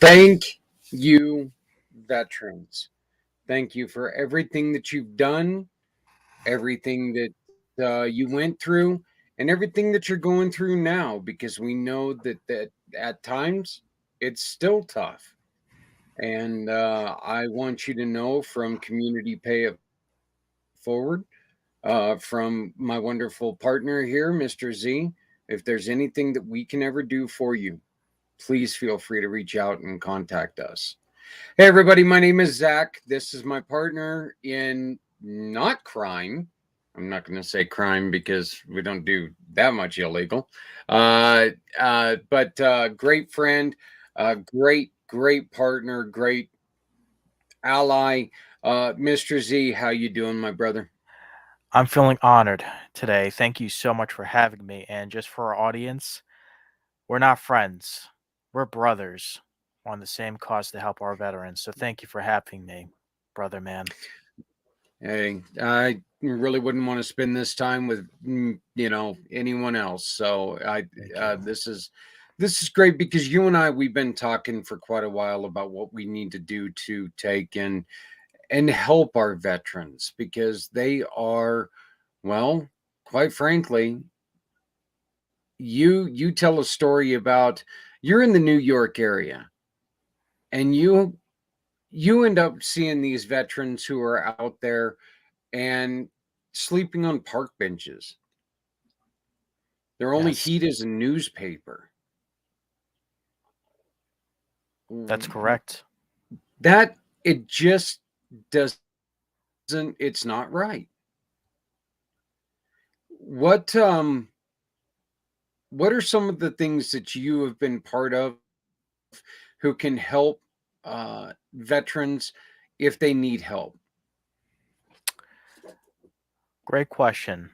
Thank you, veterans. Thank you for everything that you've done, everything that you went through, and everything that you're going through now, because we know that at times it's still tough. And I want you to know from Community Pay It Forward, from my wonderful partner here, Mr. Z, if there's anything that we can ever do for you, please feel free to reach out and contact us. Hey, everybody, my name is Zach. This is my partner in not crime. I'm not going to say crime because we don't do that much illegal. But great friend, great partner, great ally. Mr. Z, how you doing, my brother? I'm feeling honored today. Thank you so much for having me. And just for our audience, we're not friends, we're brothers on the same cause to help our veterans. So thank you for having me, brother man. Hey, I really wouldn't want to spend this time with anyone else. So Thank you. this is great because you and I we've been talking for quite a while about what we need to do to take and help our veterans because they are, well, quite frankly, you tell a story about you're in the New York area and you end up seeing these veterans who are out there and sleeping on park benches. Their only Yes, heat is a newspaper. that's correct. That it just doesn't. It's not right. What what are some of the things that you have been part of who can help veterans if they need help? Great question.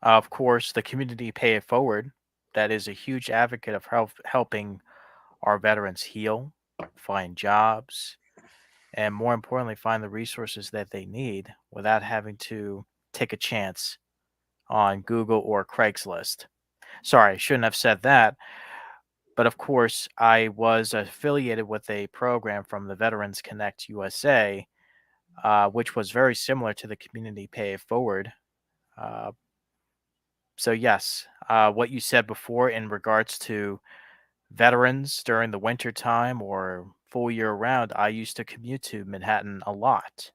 Of course, the community pay it forward. That is a huge advocate of helping our veterans heal, find jobs, and more importantly, find the resources that they need without having to take a chance on Google or Craigslist. Sorry, I shouldn't have said that. But of course, I was affiliated with a program from the Veterans Connect USA, which was very similar to the Community Pay It Forward. Uh, so, yes, what you said before in regards to veterans during the winter time or full year round, I used to commute to Manhattan a lot.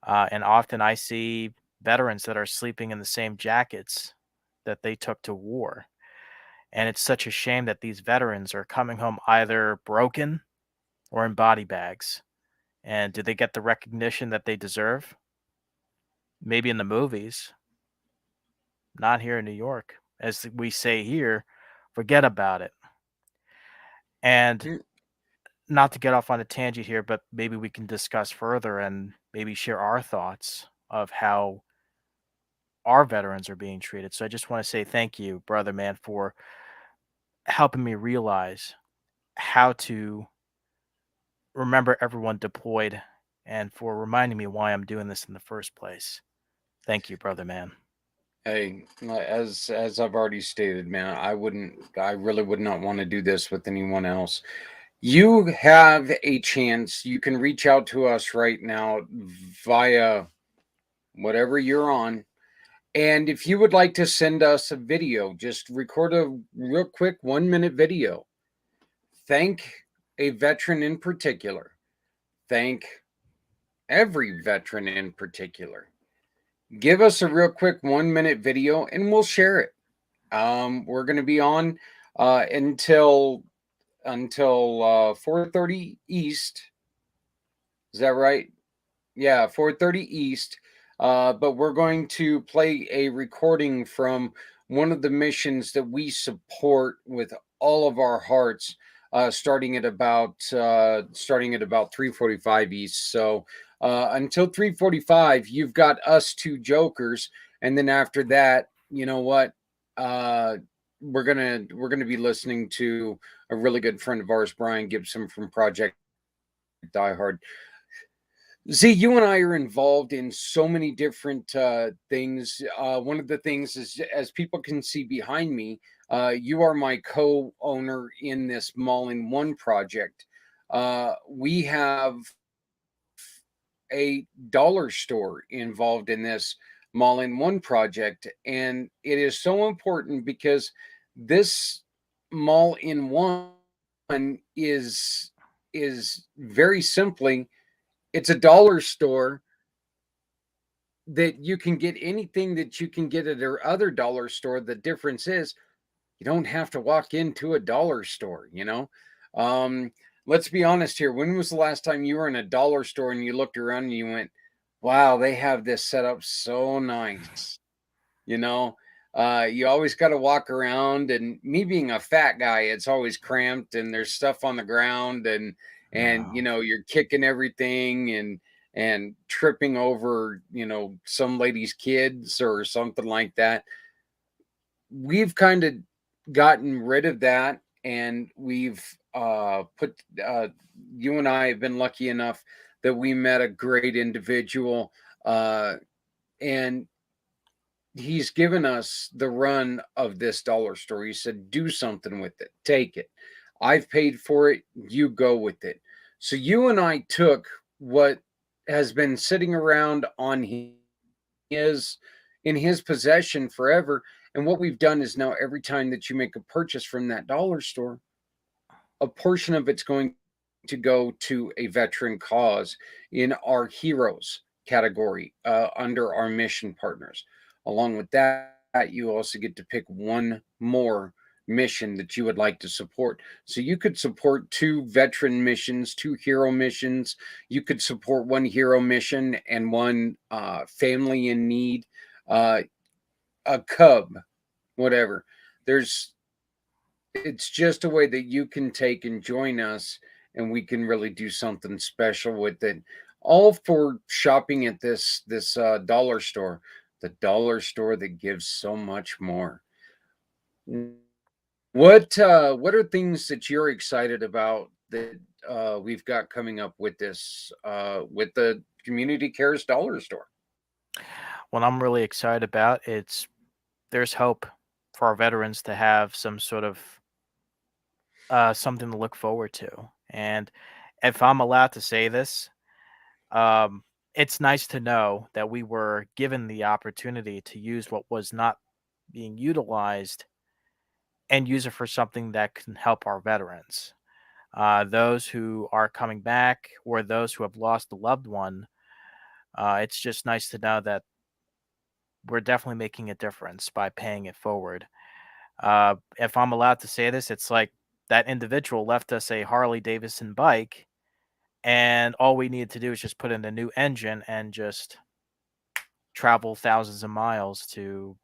And often I see veterans that are sleeping in the same jackets that they took to war. And it's such a shame that these veterans are coming home either broken or in body bags. And do they get the recognition that they deserve? Maybe in the movies, not here in New York. As we say here, forget about it. And Mm, not to get off on a tangent here, but maybe we can discuss further and maybe share our thoughts of how our veterans are being treated. So I just want to say thank you, brother man, for helping me realize how to remember everyone deployed and for reminding me why I'm doing this in the first place. Thank you, brother man. Hey, as I've already stated, man, I really would not want to do this with anyone else. You have a chance. You can reach out to us right now via whatever you're on. And if you would like to send us a video, just record a real quick 1 minute video. Thank a veteran in particular. Thank every veteran in particular. Give us a real quick 1 minute video and we'll share it. We're going to be on until 4:30 East. Is that right? Yeah, 4:30 East. But we're going to play a recording from one of the missions that we support with all of our hearts, starting at about 3:45 East. So until 3:45, you've got us two jokers, and then after that, you know what? Uh, we're gonna be listening to a really good friend of ours, Brian Gibson from Project Die Hard. Z, you and I are involved in so many different things. One of the things is, as people can see behind me, you are my co-owner in this Mall in One project. We have a dollar store involved in this mall in one project, and it is so important because this mall in one is very simply, it's a dollar store that you can get anything that you can get at their other dollar store. The difference is you don't have to walk into a dollar store. Um, let's be honest here. When was the last time you were in a dollar store and you looked around and you went, wow, they have this set up so nice? you know you always got to walk around, and me being a fat guy, it's always cramped and there's stuff on the ground, and No. you're kicking everything and tripping over some lady's kids or something like that. We've kind of gotten rid of that, and we've put you and I have been lucky enough that we met a great individual, uh and he's given us the run of this dollar store. He said, do something with it, take it. I've paid for it, you go with it. So you and I took what has been sitting around on his in his possession forever, and what we've done is now every time that you make a purchase from that dollar store, a portion of it's going to go to a veteran cause in our heroes category, under our mission partners. Along with that, you also get to pick one more mission that you would like to support. So you could support two veteran missions, two hero missions. You could support one hero mission and one family in need, uh, a cub, whatever. There's It's just a way that you can take and join us, and we can really do something special with it, all for shopping at this dollar store, the dollar store that gives so much more. What are things that you're excited about that we've got coming up with this with the Community Cares Dollar Store? What I'm really excited about, it's there's hope for our veterans to have some sort of something to look forward to. And if I'm allowed to say this, um, it's nice to know that we were given the opportunity to use what was not being utilized and use it for something that can help our veterans. Those who are coming back or those who have lost a loved one, it's just nice to know that we're definitely making a difference by paying it forward. If I'm allowed to say this, it's like that individual left us a Harley Davidson bike, and all we needed to do is just put in a new engine and just travel thousands of miles to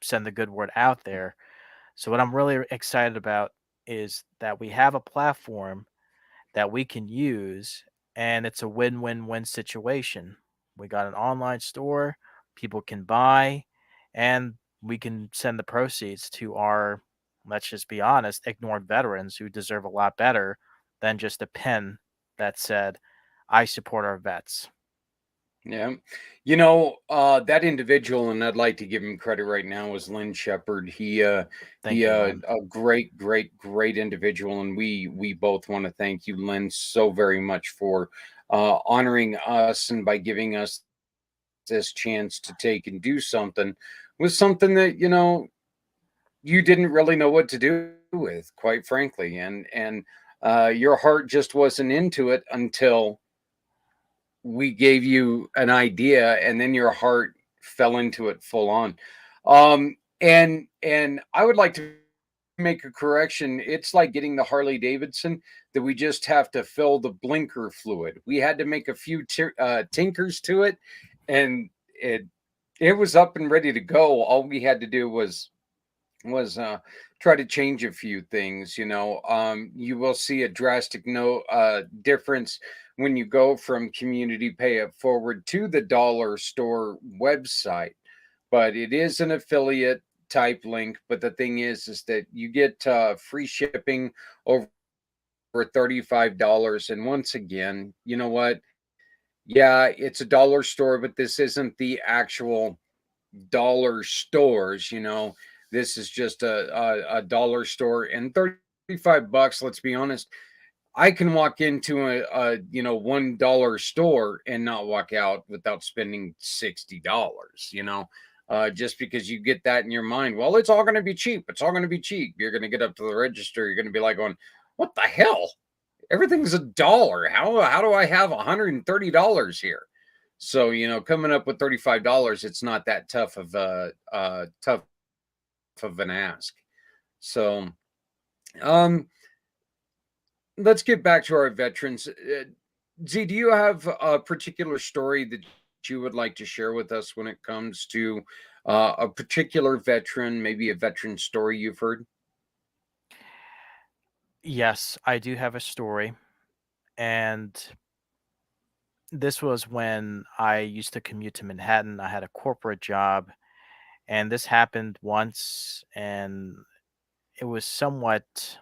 send the good word out there. So, what I'm really excited about is that we have a platform that we can use, and it's a win win win situation. We got an online store, people can buy, and we can send the proceeds to our, let's just be honest, ignored veterans who deserve a lot better than just a pen that said, I support our vets. Yeah. That individual, and I'd like to give him credit right now, was Lynn Shepard. Thank He you, Len. a great individual, and we both want to thank you, Lynn, so very much for honoring us and by giving us this chance to take and do something with something that, you didn't really know what to do with, quite frankly. And your heart just wasn't into it until we gave you an idea, and then your heart fell into it full on. And I would like to make a correction. It's like getting the Harley Davidson, that we just have to fill the blinker fluid. We had to make a few tinkers to it, and it was up and ready to go. All we had to do was try to change a few things. You will see a drastic no difference when you go from Community Pay It Forward to the dollar store website, but it is an affiliate type link. But the thing is that you get free shipping over $35. And once again, you know what, yeah, it's a dollar store, but this isn't the actual dollar stores. This is just a dollar store, and $35, let's be honest, I can walk into a $1 store and not walk out without spending $60. Just because you get that in your mind. Well, it's all going to be cheap. It's all going to be cheap. You're going to get up to the register. You're going to be like, going, what the hell? Everything's $1. How do I have $130 here? So coming up with $35, it's not that tough of a tough of an ask. So um, let's get back to our veterans. Z, do you have a particular story that you would like to share with us when it comes to a particular veteran, maybe a veteran story you've heard? Yes, I do have a story. And this was when I used to commute to Manhattan. I had a corporate job, and this happened once, and it was somewhat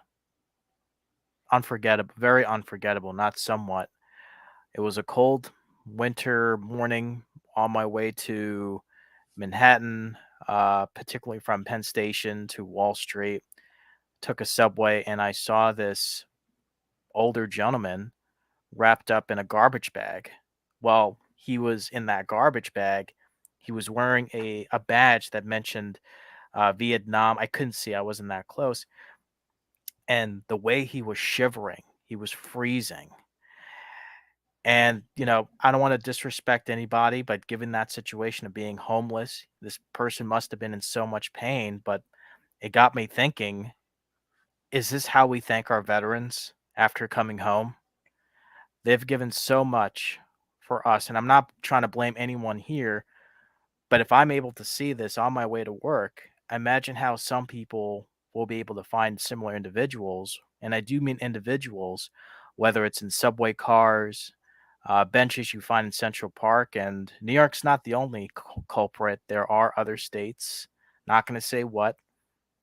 unforgettable, very unforgettable, not somewhat. It was a cold winter morning on my way to Manhattan, particularly from Penn Station to Wall Street. Took a subway, and I saw this older gentleman wrapped up in a garbage bag. Well, he was in that garbage bag. He was wearing a badge that mentioned Vietnam. I couldn't see, I wasn't that close. And the way he was shivering, he was freezing. And, I don't want to disrespect anybody, but given that situation of being homeless, this person must have been in so much pain. But it got me thinking, is this how we thank our veterans after coming home? They've given so much for us. And I'm not trying to blame anyone here, but if I'm able to see this on my way to work, imagine how some people will be able to find similar individuals. And I do mean individuals, whether it's in subway cars, benches you find in Central Park. And New York's not the only culprit. There are other states, not going to say what,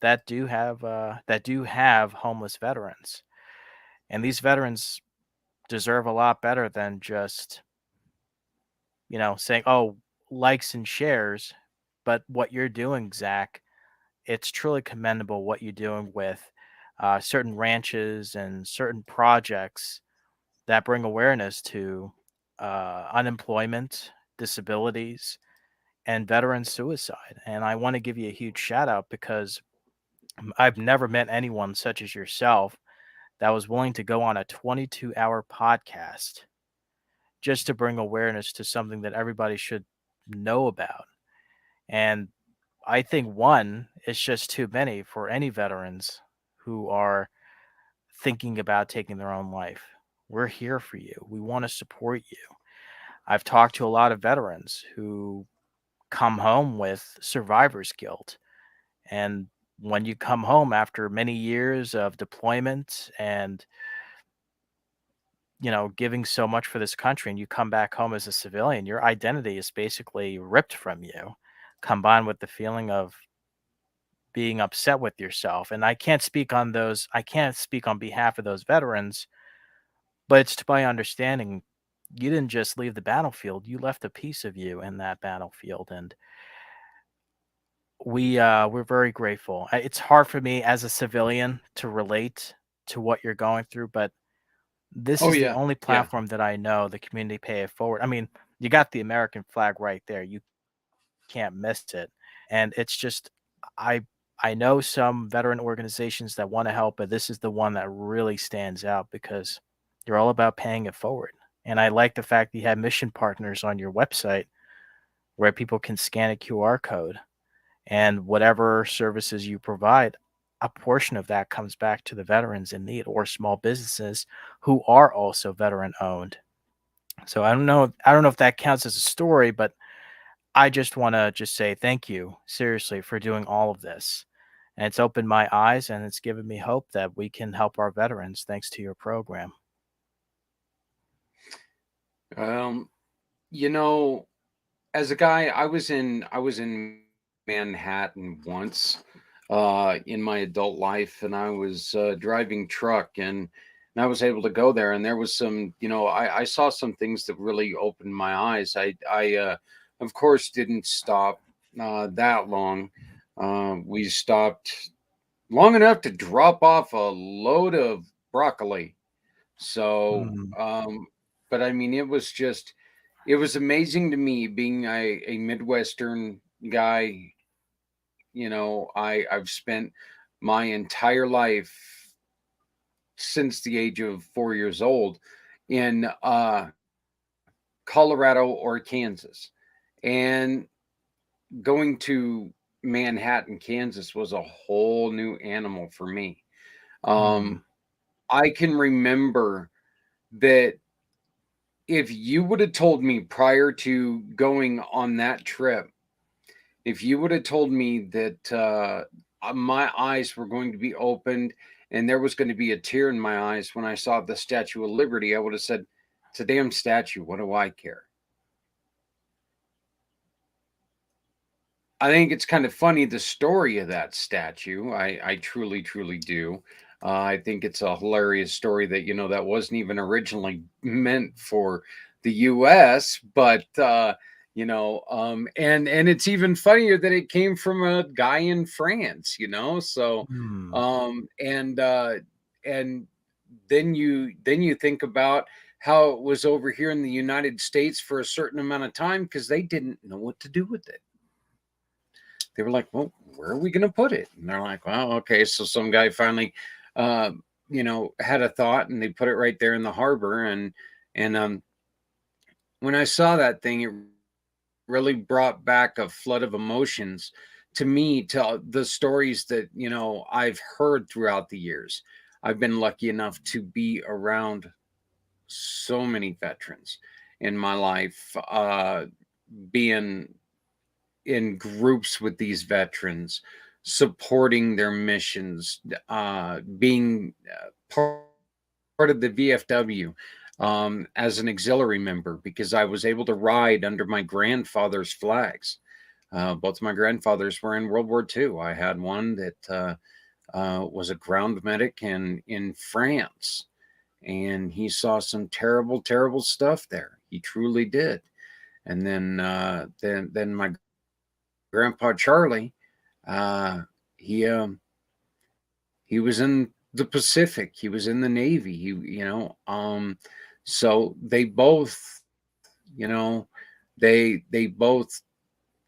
that do have homeless veterans. And these veterans deserve a lot better than just, saying, "Oh, likes and shares." But what you're doing, Zach, it's truly commendable what you're doing with certain ranches and certain projects that bring awareness to unemployment, disabilities, and veteran suicide. And I want to give you a huge shout out because I've never met anyone such as yourself that was willing to go on a 22-hour podcast just to bring awareness to something that everybody should know about. And I think one is just too many for any veterans who are thinking about taking their own life. We're here for you. We want to support you. I've talked to a lot of veterans who come home with survivor's guilt. And when you come home after many years of deployment and giving so much for this country, and you come back home as a civilian, your identity is basically ripped from you, combined with the feeling of being upset with yourself. And I can't speak on behalf of those veterans, but it's to my understanding, you didn't just leave the battlefield, you left a piece of you in that battlefield. And we're very grateful. It's hard for me as a civilian to relate to what you're going through, but this Oh is the yeah, only yeah. platform that I know the community pay it forward. I mean, you got the American flag right there. You can't miss it. And it's just I I know some veteran organizations that want to help, but this is the one that really stands out because you're all about paying it forward. And I like the fact that you have mission partners on your website where people can scan a QR code and whatever services you provide, a portion of that comes back to the veterans in need or small businesses who are also veteran owned. So I don't know if that counts as a story, but I just want to just say thank you seriously for doing all of this. And it's opened my eyes and it's given me hope that we can help our veterans thanks to your program. Um, you know, as a guy, I was in Manhattan once in my adult life, and I was driving truck, and I was able to go there, and there was some, I saw some things that really opened my eyes. I of course didn't stop that long. We stopped long enough to drop off a load of broccoli. So, Mm, but I mean, it was amazing to me being a Midwestern guy. I've spent my entire life since the age of 4 years old in Colorado or Kansas. And going to Manhattan, Kansas was a whole new animal for me. mm, Um, I can remember that if you would have told me prior to going on that trip, if you would have told me that my eyes were going to be opened and there was going to be a tear in my eyes when I saw the Statue of Liberty, I would have said, "It's a damn statue. What do I care?" I think it's kind of funny the story of that statue. I truly, truly do. I think it's a hilarious story that that wasn't even originally meant for the U.S., but and it's even funnier that it came from a guy in France. So mm, um, and uh, and then you think about how it was over here in the United States for a certain amount of time because they didn't know what to do with it. They were like, "Well, where are we going to put it?" And they're like, "Well, okay." So some guy finally, uh, had a thought, and they put it right there in the harbor. And when I saw that thing, it really brought back a flood of emotions to me, to the stories that I've heard throughout the years. I've been lucky enough to be around so many veterans in my life, being in groups with these veterans, supporting their missions, being part of the VFW as an auxiliary member because I was able to ride under my grandfather's flags. Both of my grandfathers were in World War II. I had one that was a ground medic in France, and he saw some terrible, terrible stuff there. He truly did. And then my grandpa Charlie, uh, he he was in the Pacific. He was in the Navy. So they both, they both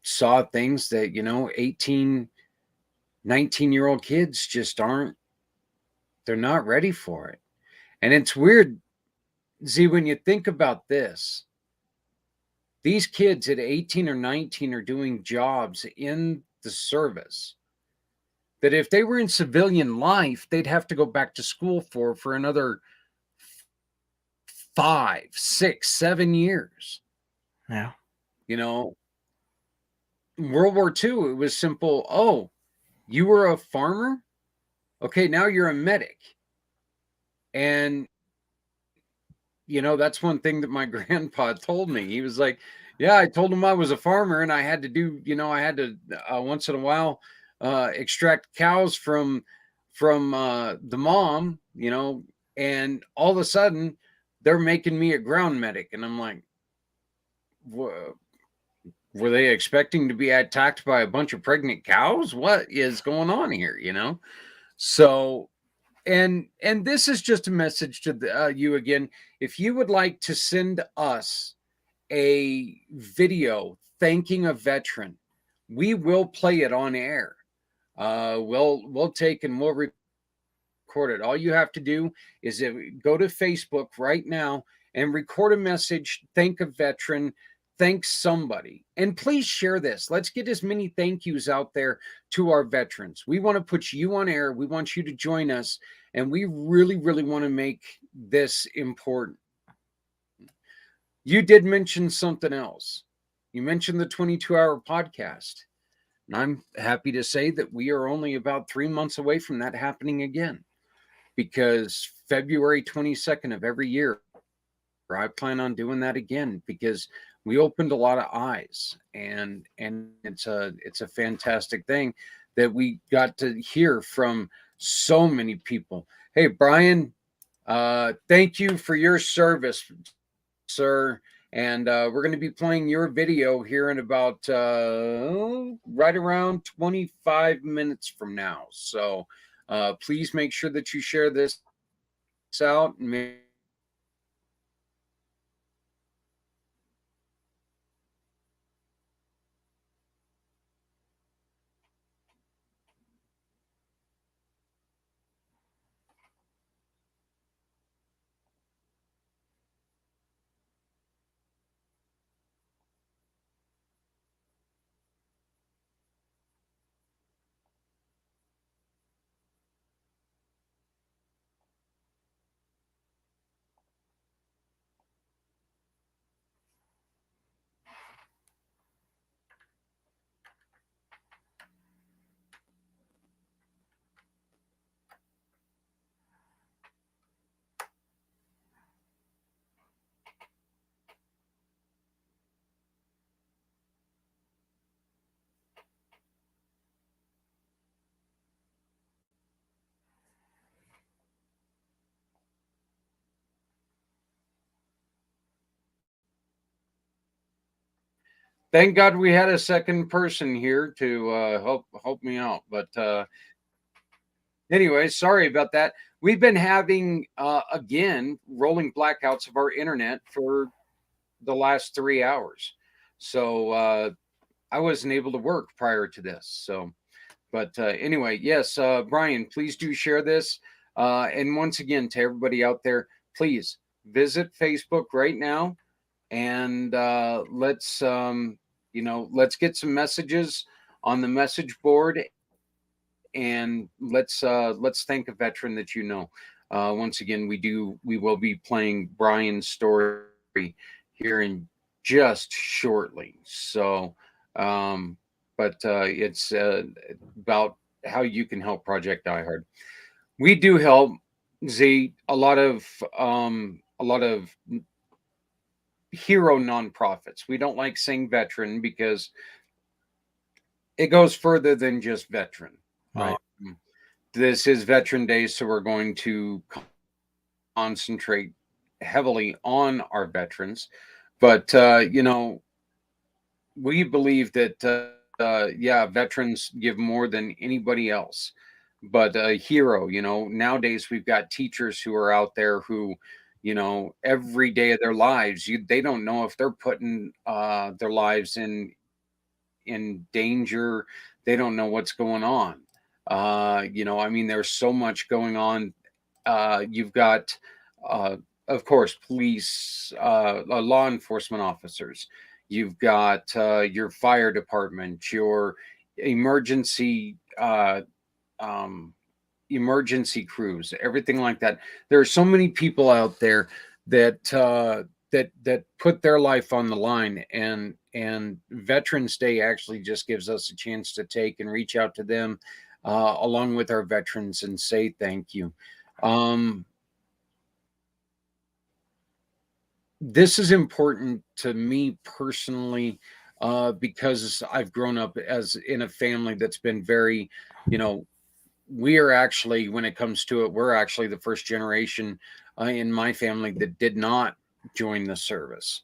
saw things that 18, 19-year-old kids just aren't. They're not ready for it. And it's weird, Z, when you think about this. These kids at 18 or 19 are doing jobs in the service that if they were in civilian life, they'd have to go back to school for another 5, 6, 7 years. yeah. You know, World War II, it was simple. Oh, you were a farmer? Okay, now you're a medic. And that's one thing that my grandpa told me. He was like, "Yeah, I told him I was a farmer, and I had to do, I had to once in a while extract cows from the mom, and all of a sudden they're making me a ground medic." And I'm like, were they expecting to be attacked by a bunch of pregnant cows? What is going on here? So and this is just a message to you again. If you would like to send us a video thanking a veteran, we will play it on air. We'll take and we'll record it. All you have to do is go to Facebook right now and record a message, thank a veteran, thank somebody, and please share this. Let's get as many thank yous out there to our veterans. We want to put you on air. We want you to join us, and we really, really want to make this important. You did mention something else. You mentioned the 22-hour podcast. And I'm happy to say that we are only about 3 months away from that happening again, because February 22nd of every year, I plan on doing that again because we opened a lot of eyes, and it's a fantastic thing that we got to hear from so many people. Hey, Brian, thank you for your service, sir. And we're going to be playing your video here in about right around 25 minutes from now. So please make sure that you share this out and make sure that you Thank God we had a second person here to help me out. But anyway, sorry about that. We've been having again rolling blackouts of our internet for the last 3 hours. So I wasn't able to work prior to this. So, but anyway, yes, Brian, please do share this. And once again, to everybody out there, please visit Facebook right now and let's get some messages on the message board and let's thank a veteran that you know. Once again, we will be playing Brian's story here in just shortly. So, um, but it's about how you can help Project Die Hard. We do help Z a lot of hero nonprofits. We don't like saying veteran because it goes further than just veteran. Um, Right. this is Veteran Day, so we're going to concentrate heavily on our veterans. But we believe that yeah, veterans give more than anybody else. But a hero, nowadays we've got teachers who are out there who, every day of their lives, they don't know if they're putting their lives in danger. They don't know what's going on. I mean, there's so much going on. You've got, uh, of course, police, law enforcement officers. You've got your fire department, your emergency um, emergency crews, everything like that. There are so many people out there that that put their life on the line, and Veterans Day actually just gives us a chance to take and reach out to them along with our veterans and say thank you. Um, this is important to me personally because I've grown up as in a family that's been very, you know, we are actually, when it comes to it, we're actually the first generation in my family that did not join the service.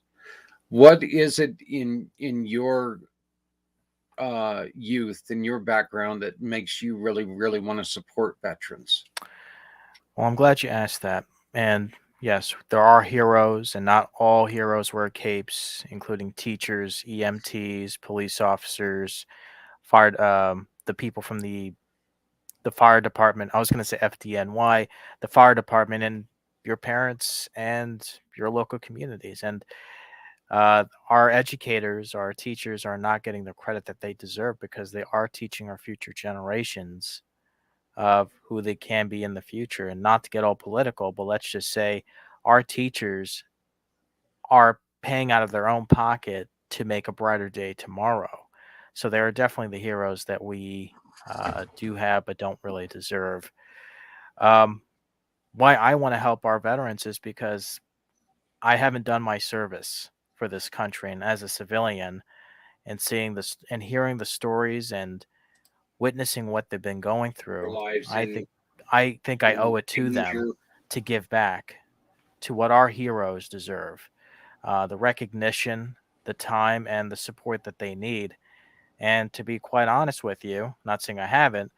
What is it in your youth, in your background, that makes you really, really want to support veterans? Well, I'm glad you asked that. And yes, there are heroes, and not all heroes wear capes, including teachers, EMTs, police officers, the people from the fire department. I was going to say FDNY, the fire department, and your parents and your local communities. And our educators, our teachers are not getting the credit that they deserve because they are teaching our future generations of who they can be in the future. And not to get all political, but let's just say our teachers are paying out of their own pocket to make a brighter day tomorrow. So they are definitely the heroes that we do have but don't really deserve. Um, why I want to help our veterans is because I haven't done my service for this country, and as a civilian, and seeing this and hearing the stories and witnessing what they've been going Their through, lives I think I think I in owe it to them danger. to give back to what our heroes deserve, the recognition, the time, and the support that they need. And to be quite honest with you, not saying I haven't,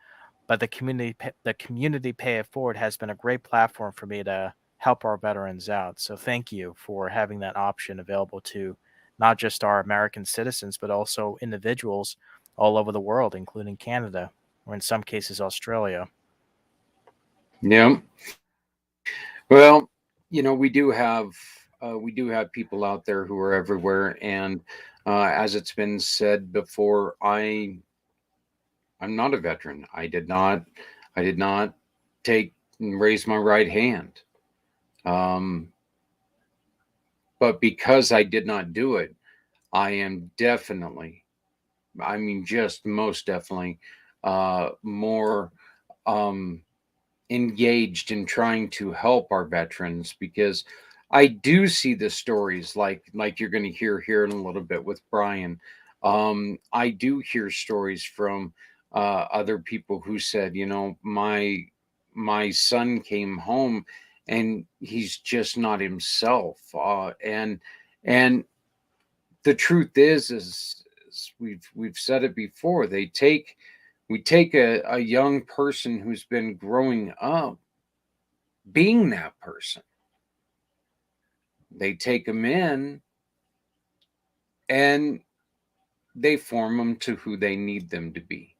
but the community pay it forward has been a great platform for me to help our veterans out. So thank you for having that option available to not just our American citizens, but also individuals all over the world, including Canada, or in some cases Australia. Yeah. Well, we do have people out there who are everywhere, and as it's been said before, I'm not a veteran. I did not take and raise my right hand. Um, but because I did not do it, I am definitely, I mean, just most definitely, more um, engaged in trying to help our veterans because I do see the stories like you're going to hear here in a little bit with Brian. I do hear stories from other people who said, my son came home and he's just not himself, and the truth is we've said it before. We take a young person who's been growing up being that person. They take them in and they form them to who they need them to be.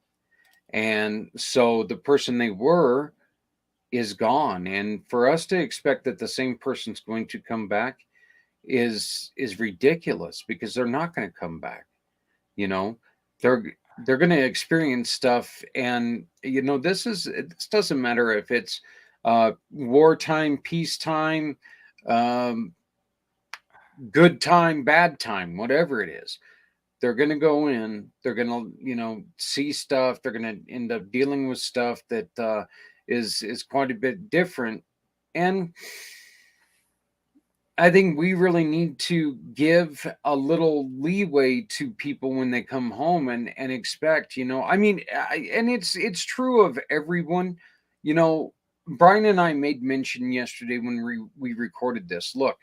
And so the person they were is gone. And for us to expect that the same person's going to come back is ridiculous, because they're not going to come back. You know, they're they're going to experience stuff. And this doesn't matter if it's wartime, peacetime, um, good time, bad time, whatever it is. They're going to go in, they're going to, see stuff, they're going to end up dealing with stuff that is quite a bit different. And I think we really need to give a little leeway to people when they come home, and expect, I mean, and it's true of everyone. You know, Brian and I made mention yesterday when we recorded this. Look,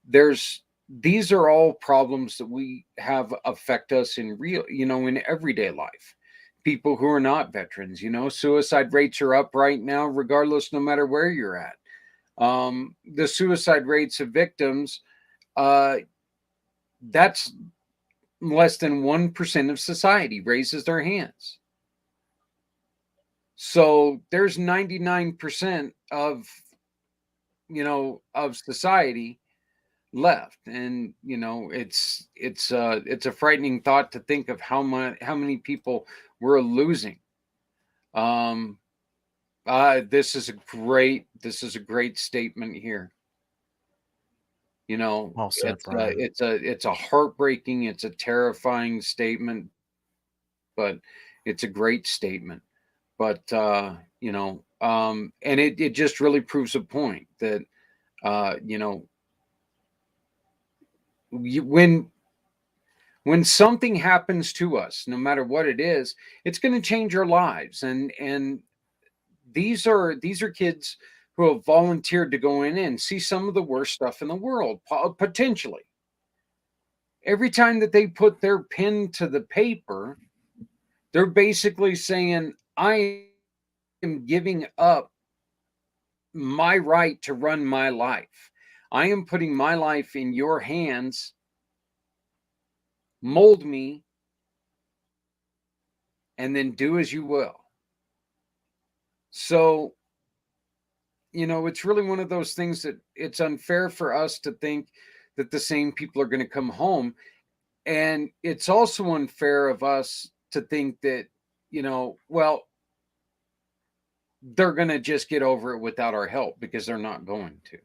there's these are all problems that we have affect us in real, in everyday life. People who are not veterans, suicide rates are up right now, regardless, no matter where you're at. The suicide rates of victims, uh, that's less than 1% of society raises their hands. So there's 99% of society left. And it's a frightening thought to think of how many people we're losing. Um, this is a great statement here. Well said, Brian. It's a heartbreaking, it's a terrifying statement, but it's a great statement. But and it just really proves a point that uh, you know you, when something happens to us, no matter what it is, it's going to change our lives. And these are kids who have volunteered to go in and see some of the worst stuff in the world, potentially. Every time that they put their pen to the paper, they're basically saying, I am giving up my right to run my life. I am putting my life in your hands. Mold me and then do as you will. So, it's really one of those things that it's unfair for us to think that the same people are going to come home. And it's also unfair of us to think that, well, they're going to just get over it without our help, because they're not going to.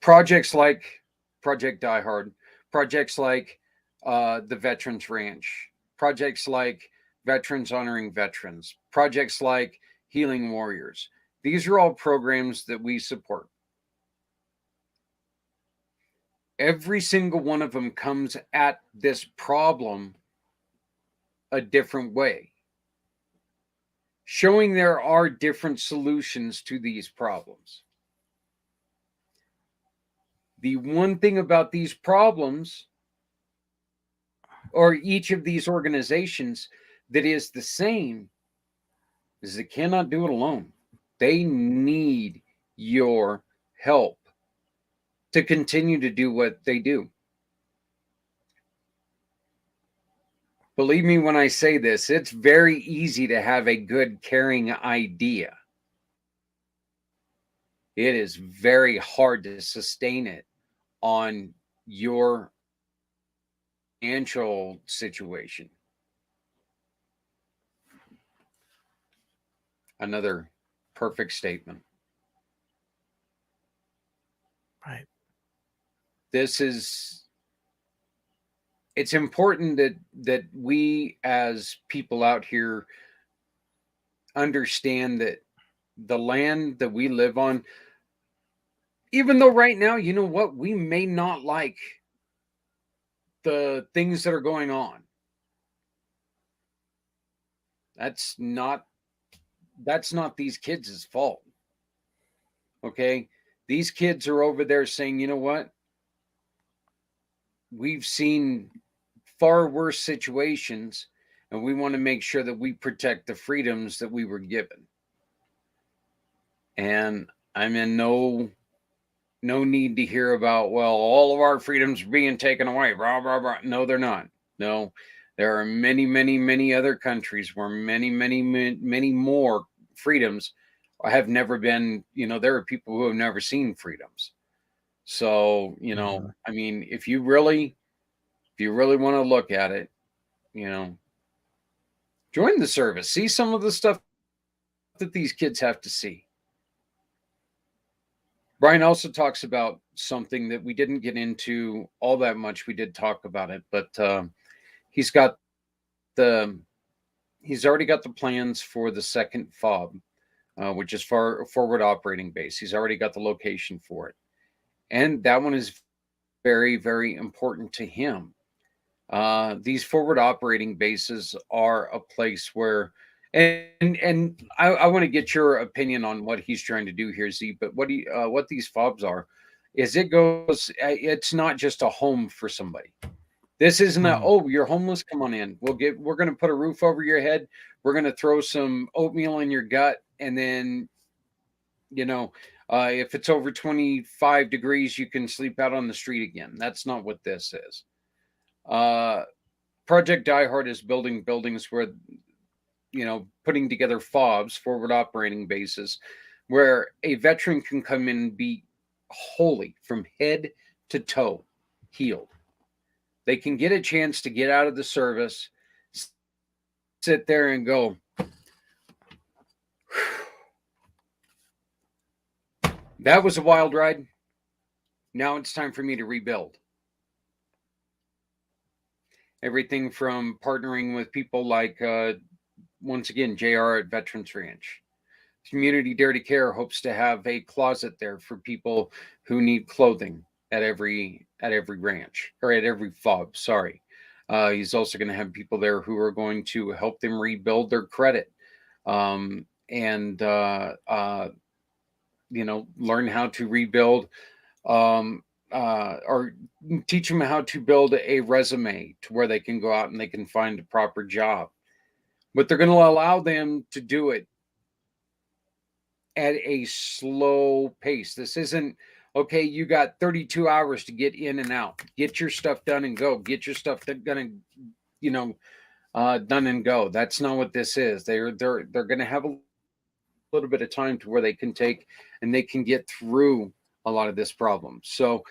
Projects like Project Die Hard, projects like the Veterans Ranch, projects like Veterans Honoring Veterans, projects like Healing Warriors. These are all programs that we support. Every single one of them comes at this problem a different way, showing there are different solutions to these problems. The one thing about these problems, or each of these organizations, that is the same, is they cannot do it alone. They need your help to continue to do what they do. Believe me when I say this, it's very easy to have a good, caring idea. It is very hard to sustain it on your financial situation. Another perfect statement. Right. This is It's important that we as people out here understand that the land that we live on, even though right now, you know what, we may not like the things that are going on. That's not that's not these kids' fault. Okay? These kids are over there saying, you know what? We've seen far worse situations, and we want to make sure that we protect the freedoms that we were given. And I'm in no need to hear about, well, all of our freedoms are being taken away, blah blah blah. No, they're not. No, there are many other countries where many more freedoms have never been. There are people who have never seen freedoms. So, Mhm. I mean, if you really want to look at it, you know, join the service, see some of the stuff that these kids have to see. Brian also talks about something that we didn't get into all that much. We did talk about it, but he's got the he's already got the plans for the second fob, which is forward operating base. He's already got the location for it, and that one is very important to him. These forward operating bases are a place where, and I want to get your opinion on what he's trying to do here, Z. But what these fobs are, is it goes. It's not just a home for somebody. This isn't a, Mhm. oh, you're homeless. Come on in. We're going to put a roof over your head. We're going to throw some oatmeal in your gut, and then you know, if it's over 25 degrees, you can sleep out on the street again. That's not what this is. Uh, Project Die Hard is building buildings where, putting together FOBs, forward operating bases, where a veteran can come in and be wholly from head to toe healed. They can get a chance to get out of the service, sit there and go, that was a wild ride. Now it's time for me to rebuild. Everything from partnering with people like, once again, JR at Veterans Ranch. Community Dare to Care hopes to have a closet there for people who need clothing at every ranch, or at every fob. Sorry, he's also going to have people there who are going to help them rebuild their credit, and learn how to rebuild, um, or teach them how to build a resume to where they can go out and they can find a proper job. But they're going to allow them to do it at a slow pace. This isn't, okay, you got 32 hours to get in and out. Get your stuff done and go. Get your stuff done and, done and go. That's not what this is. They're going to have a little bit of time to where they can take and they can get through a lot of this problem. So,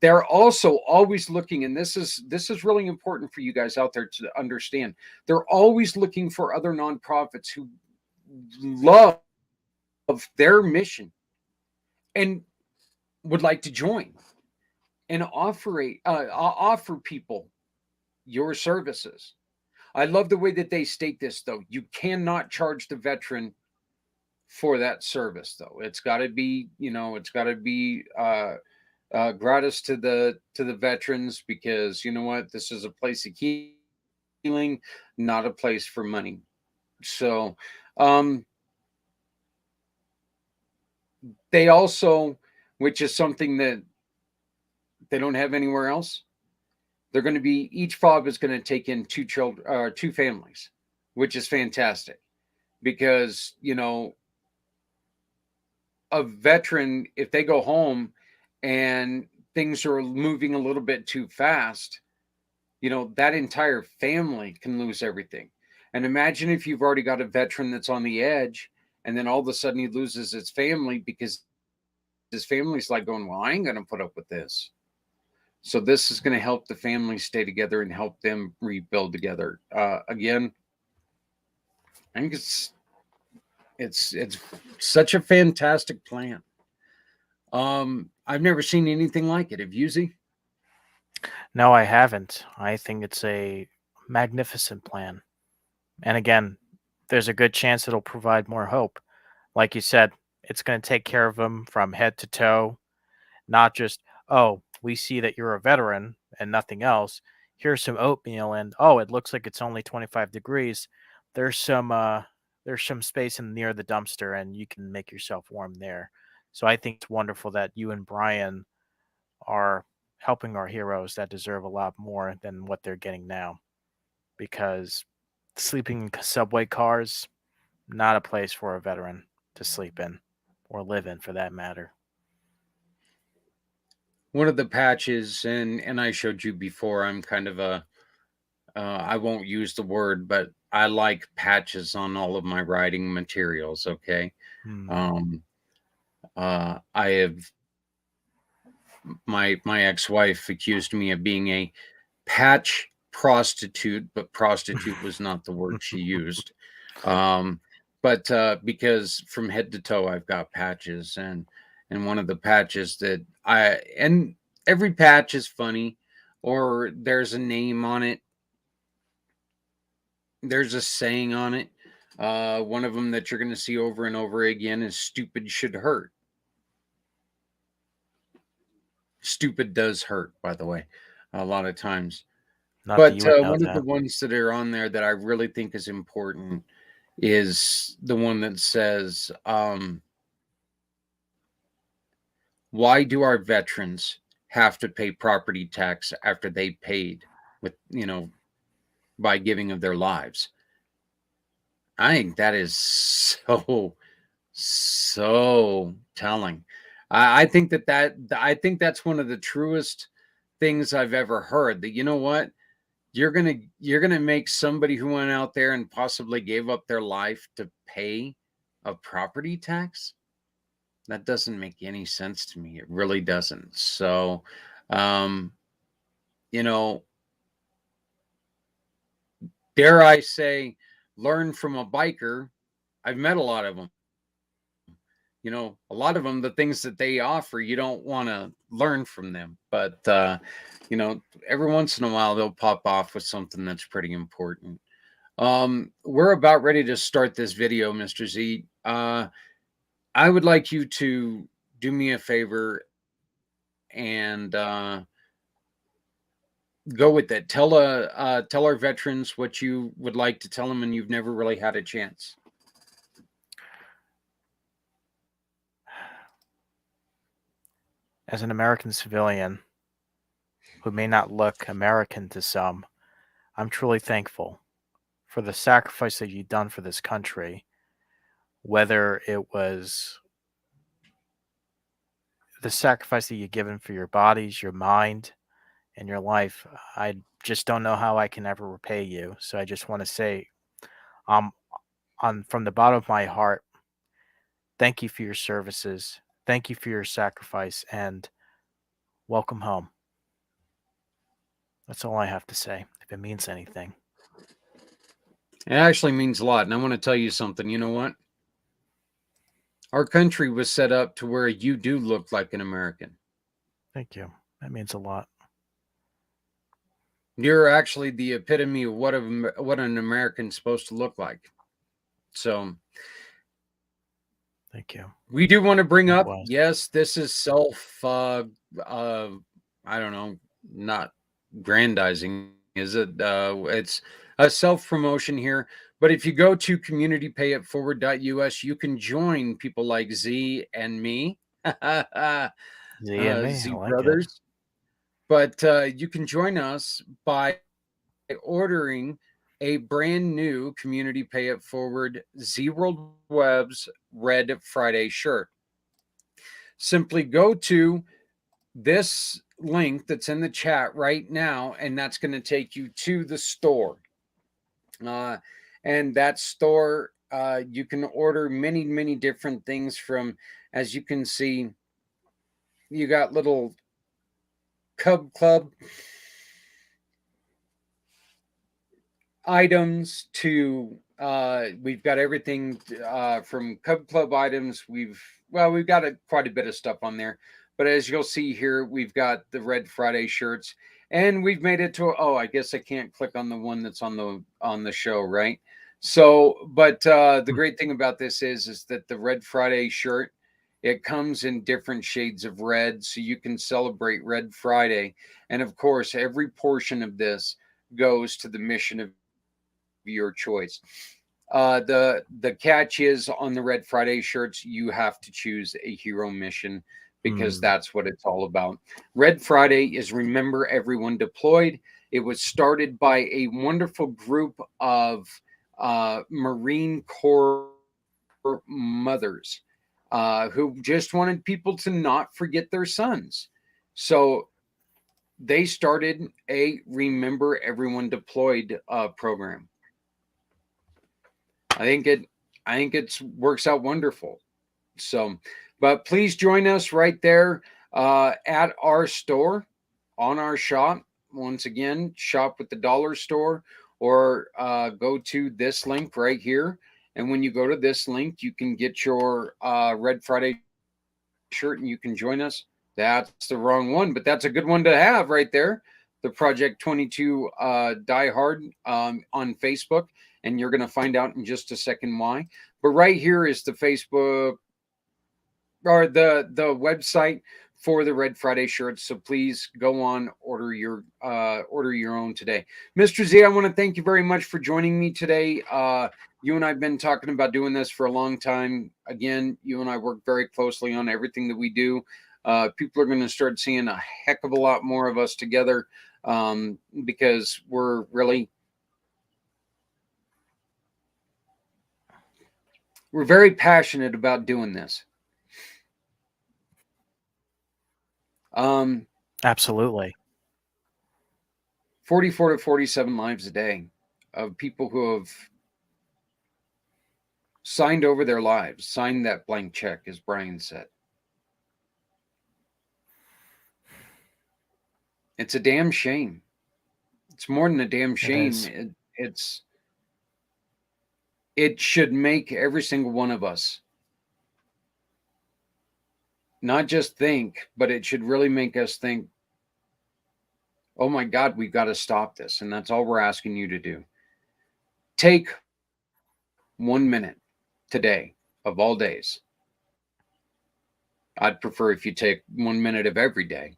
they're also always looking, and this is really important for you guys out there to understand. They're always looking for other nonprofits who love their mission and would like to join and offer people your services. I love the way that they state this, though. You cannot charge the veteran for that service, though. It's got to be gratis to the veterans, because you know what, this is a place of healing, not a place for money. So, um, they also, which is something that they don't have anywhere else, they're going to be, each fob is going to take in two children, two families, which is fantastic, because a veteran, if they go home and things are moving a little bit too fast, that entire family can lose everything. And imagine if you've already got a veteran that's on the edge, and then all of a sudden he loses his family, because his family's like going, well, I ain't going to put up with this. So this is going to help the family stay together and help them rebuild together. Again, I think it's such a fantastic plan. I've never seen anything like it. Have you, Z? No, I haven't. I think it's a magnificent plan. And again, there's a good chance it'll provide more hope. Like you said, it's going to take care of them from head to toe, not just, oh, we see that you're a veteran and nothing else. Here's some oatmeal, and oh, it looks like it's only 25 degrees. There's some there's some space in near the dumpster, and you can make yourself warm there. So I think it's wonderful that you and Brian are helping our heroes that deserve a lot more than what they're getting now. Because sleeping in subway cars, not a place for a veteran to sleep in or live in for that matter. One of the patches, and I showed you before, I'm kind of a I won't use the word, but I like patches on all of my writing materials. Okay. Hmm. Um, I have my ex-wife accused me of being a patch prostitute, but prostitute was not the word she used. Um, but because from head to toe I've got patches, and one of the patches that I and every patch is funny, or there's a name on it, there's a saying on it. One of them that you're going to see over and over again is "stupid should hurt." Stupid does hurt, by the way, a lot of times. Not that But you would know one of the that. ones that are on there that I really think is important is the one that says, "Why do our veterans have to pay property tax after they paid with by giving of their lives?" I think that is so telling. I think I think that's one of the truest things I've ever heard. That, you know what, you're gonna make somebody who went out there and possibly gave up their life to pay a property tax. That doesn't make any sense to me. It really doesn't. So, um, you know, dare I say, learn from a biker. I've met a lot of them. A lot of them, the things that they offer, you don't want to learn from them. But, every once in a while, they'll pop off with something that's pretty important. We're about ready to start this video, Mr. Z. I would like you to do me a favor and go with it. Tell our veterans what you would like to tell them, and you've never really had a chance. As an American civilian who may not look American to some, I'm truly thankful for the sacrifice that you've done for this country, whether it was the sacrifice that you've given for your bodies, your mind, and your life. I just don't know how I can ever repay you. So I just want to say, um, on from the bottom of my heart, thank you for your services. Thank you for your sacrifice, and welcome home. That's all I have to say, if it means anything. It actually means a lot. And I want to tell you something. You know what? Our country was set up to where you do look like an American. Thank you. That means a lot. You're actually the epitome of what an American's supposed to look like. So Thank you. we do want to bring up, Likewise. yes, this is I don't know, not grandizing, is it? It's a self promotion here. But if you go to communitypayitforward.us, you can join people like Z and me, Z and me. I Z like it. Brothers. But you can join us by ordering a brand new Community Pay It Forward Z World Web's Red Friday shirt. Simply go to this link that's in the chat right now, and that's going to take you to the store. Uh, and that store, you can order many, many different things from, as you can see, you got little Cub Club items to we've got everything from Cub Club items. We've got quite a bit of stuff on there, but as you'll see here, we've got the Red Friday shirts, and we've made it to, oh, I guess I can't click on the one that's on the show, right? So, but the Hmm. great thing about this is that the Red Friday shirt, it comes in different shades of red, so you can celebrate Red Friday. And of course, every portion of this goes to the mission of your choice. The catch is on the Red Friday shirts, you have to choose a hero mission because Mm, that's what it's all about. Red Friday is remember everyone deployed. It was started by a wonderful group of Marine Corps mothers who just wanted people to not forget their sons. So they started a Remember Everyone Deployed program. I think it I think it's works out wonderful. So, but please join us right there at our store on our shop. Once again, shop with the dollar store or go to this link right here. And when you go to this link, you can get your Red Friday shirt and you can join us. That's the wrong one, but that's a good one to have right there. The Project 22 Die Hard on Facebook, and you're going to find out in just a second why. But right here is the Facebook or the website for the Red Friday shirts. So please go on, order your own today. Mr. Z, I want to thank you very much for joining me today. You and I've been talking about doing this for a long time. Again, you and I work very closely on everything that we do. People are going to start seeing a heck of a lot more of us together because we're very passionate about doing this. Um, absolutely. 44 to 47 lives a day of people who have signed over their lives, signed that blank check, as Brian said. It's a damn shame. It's more than a damn It shame. is. It should make every single one of us not just think, but it should really make us think, oh my God, we've got to stop this. And that's all we're asking you to do. Take 1 minute today of all days. I'd prefer if you take 1 minute of every day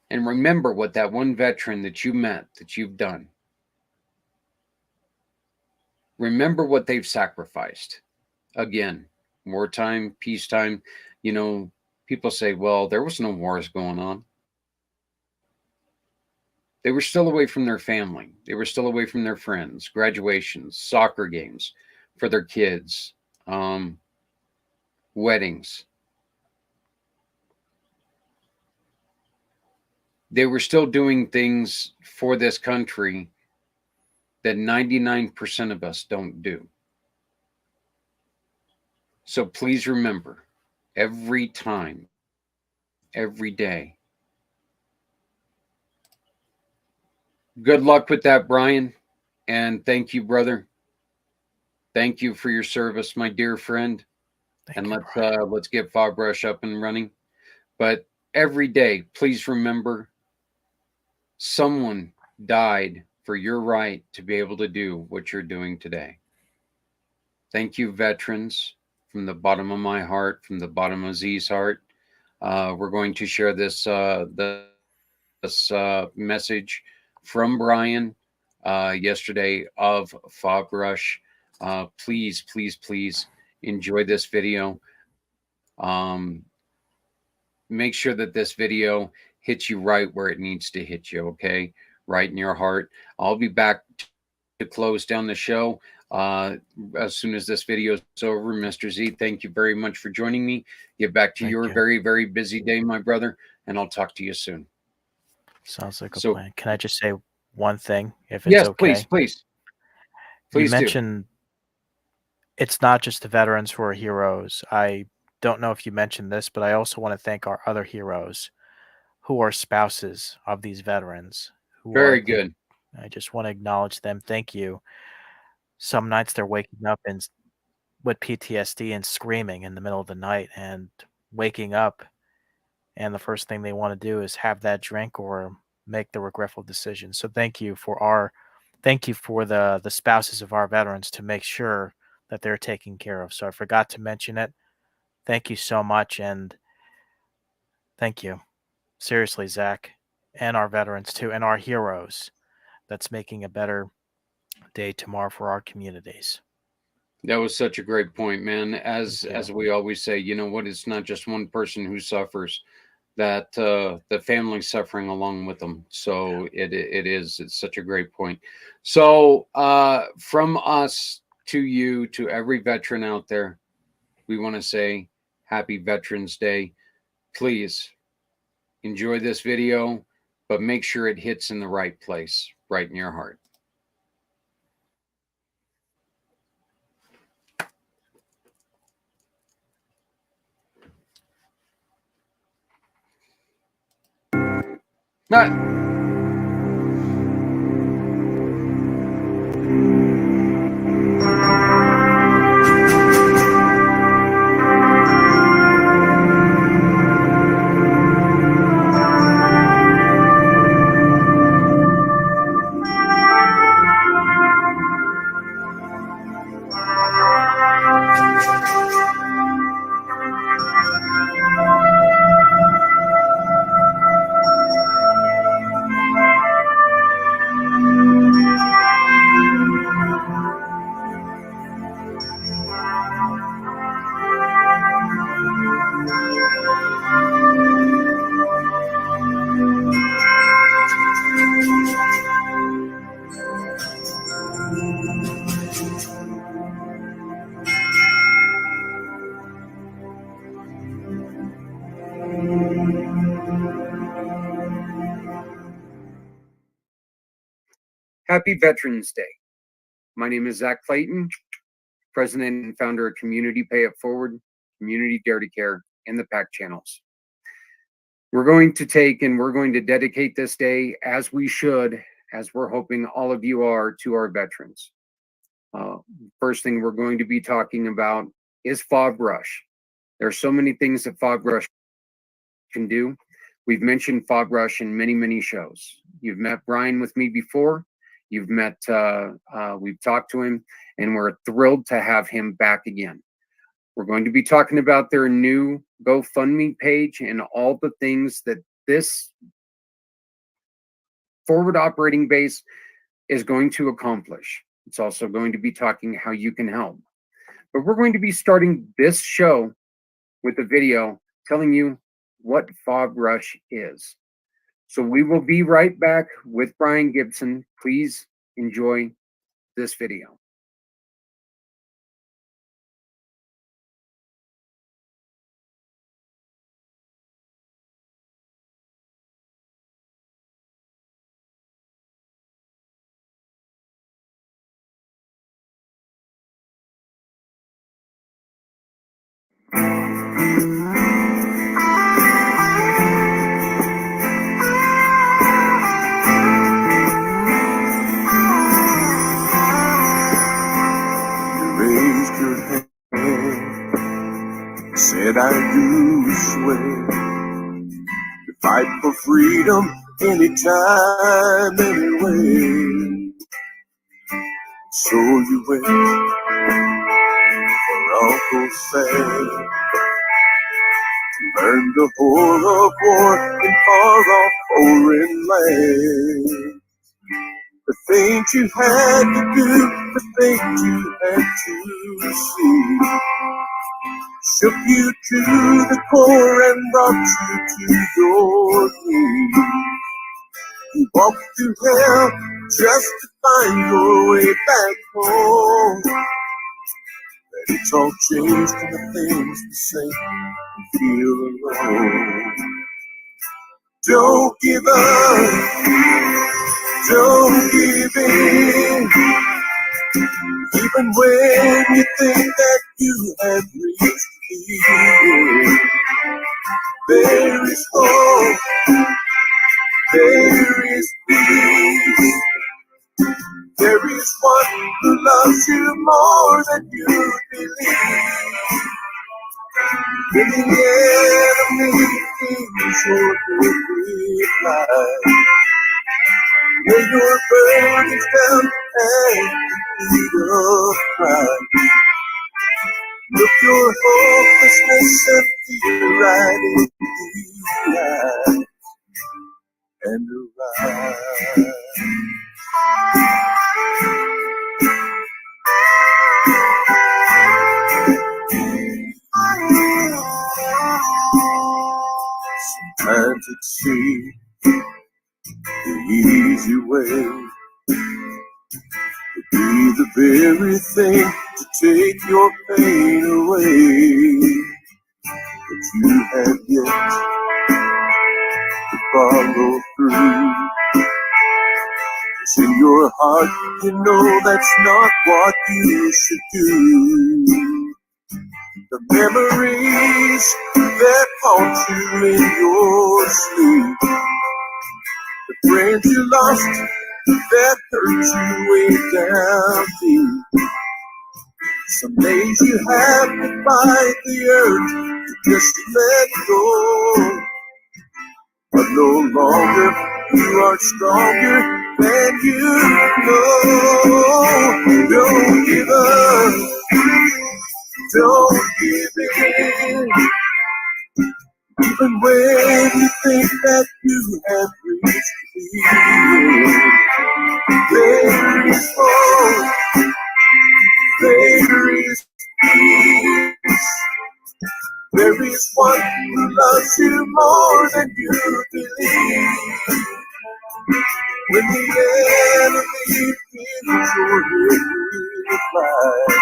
and remember what that one veteran that you met, that you've done, remember what they've sacrificed. Again, wartime, peacetime, you know, people say, well, there was no wars going on. They were still away from their family. They were still away from their friends, graduations, soccer games for their kids, um, weddings. They were still doing things for this country that 99% of us don't do. So please remember every time, every day. Good luck with that, Brian. And thank you, brother. Thank you for your service, my dear friend. And Thank you, Brian. let's get Fog Rush up and running. But every day, please remember someone died for your right to be able to do what you're doing today. Thank you, veterans, from the bottom of my heart, from the bottom of Z's heart. We're going to share this message from Brian yesterday of Fog Rush. Please, please, please enjoy this video. Make sure that this video hits you right where it needs to hit you, okay? Right in your heart. I'll be back to close down the show as soon as this video is over. Mr. Z, thank you very much for joining me. Get back to your Thank very, you. very busy day, my brother, and I'll talk to you soon. Sounds like a So, plan. Can I just say one thing, if it's yes, please, okay? please, You please do. mentioned it's not just the veterans who are heroes. I don't know if you mentioned this, but I also want to thank our other heroes who are spouses of these veterans who are Very taking. good. I just want to acknowledge them. Thank you. Some nights they're waking up and with PTSD and screaming in the middle of the night and waking up, and the first thing they want to do is have that drink or make the regretful decision. So thank you for the spouses of our veterans to make sure that they're taken care of. So I forgot to mention it. Thank you so much, and thank you. Seriously, Zach, and our veterans too, and our heroes that's making a better day tomorrow for our communities. That was such a great point, man. Thank you. As we always say, you know what? It's not just one person who suffers; that the family's suffering along with them. So it's such a great point. So from us to you, to every veteran out there, we want to say Happy Veterans Day. Please enjoy this video, but make sure it hits in the right place, right in your heart. Not Happy Veterans Day. My name is Zach Clayton, president and founder of Community Pay It Forward, Community Dare to Care, and the PAC channels. We're going to dedicate this day, as we should, as we're hoping all of you are, to our veterans. First thing we're going to be talking about is fog rush. There are so many things that fog rush can do. We've mentioned fog rush in many, many shows. You've met Brian with me before. We've talked to him, and we're thrilled to have him back again. We're going to be talking about their new GoFundMe page and all the things that this forward operating base is going to accomplish. It's also going to be talking how you can help. But we're going to be starting this show with a video telling you what fog rush is. So we will be right back with Brian Gibson. Please enjoy this video. Raised your hand, said I do swear to fight for freedom anytime, anywhere. So you went for Uncle Sam to learn the horror of war in far-off foreign land. The things you had to do, the things you had to see, shook you to the core and brought you to your knees. You walked through hell just to find your way back home. But it's all changed and the things the same. You feel alone. Don't give up. Don't give in. Even when you think that you have reached the end, there is hope, there is peace. There is one who loves you more than you believe. When the enemy thinks you're really blind, lay your burdens down and lead of Christ. Look your hopelessness and fear right in the eye and arise. see the easy way to be the very thing to take your pain away. But you have yet to follow through. 'Cause in your heart, you know that's not what you should do. The memories that haunt you in your sleep, the friends you lost that hurt you way down deep. Some days you have to fight the urge to just let go. But no longer, you are stronger than you know. Don't give up, don't give in. Even when you think that you have reached the end, there is hope, there is peace. There is one who loves you more than you believe. When the enemy feels your every fight,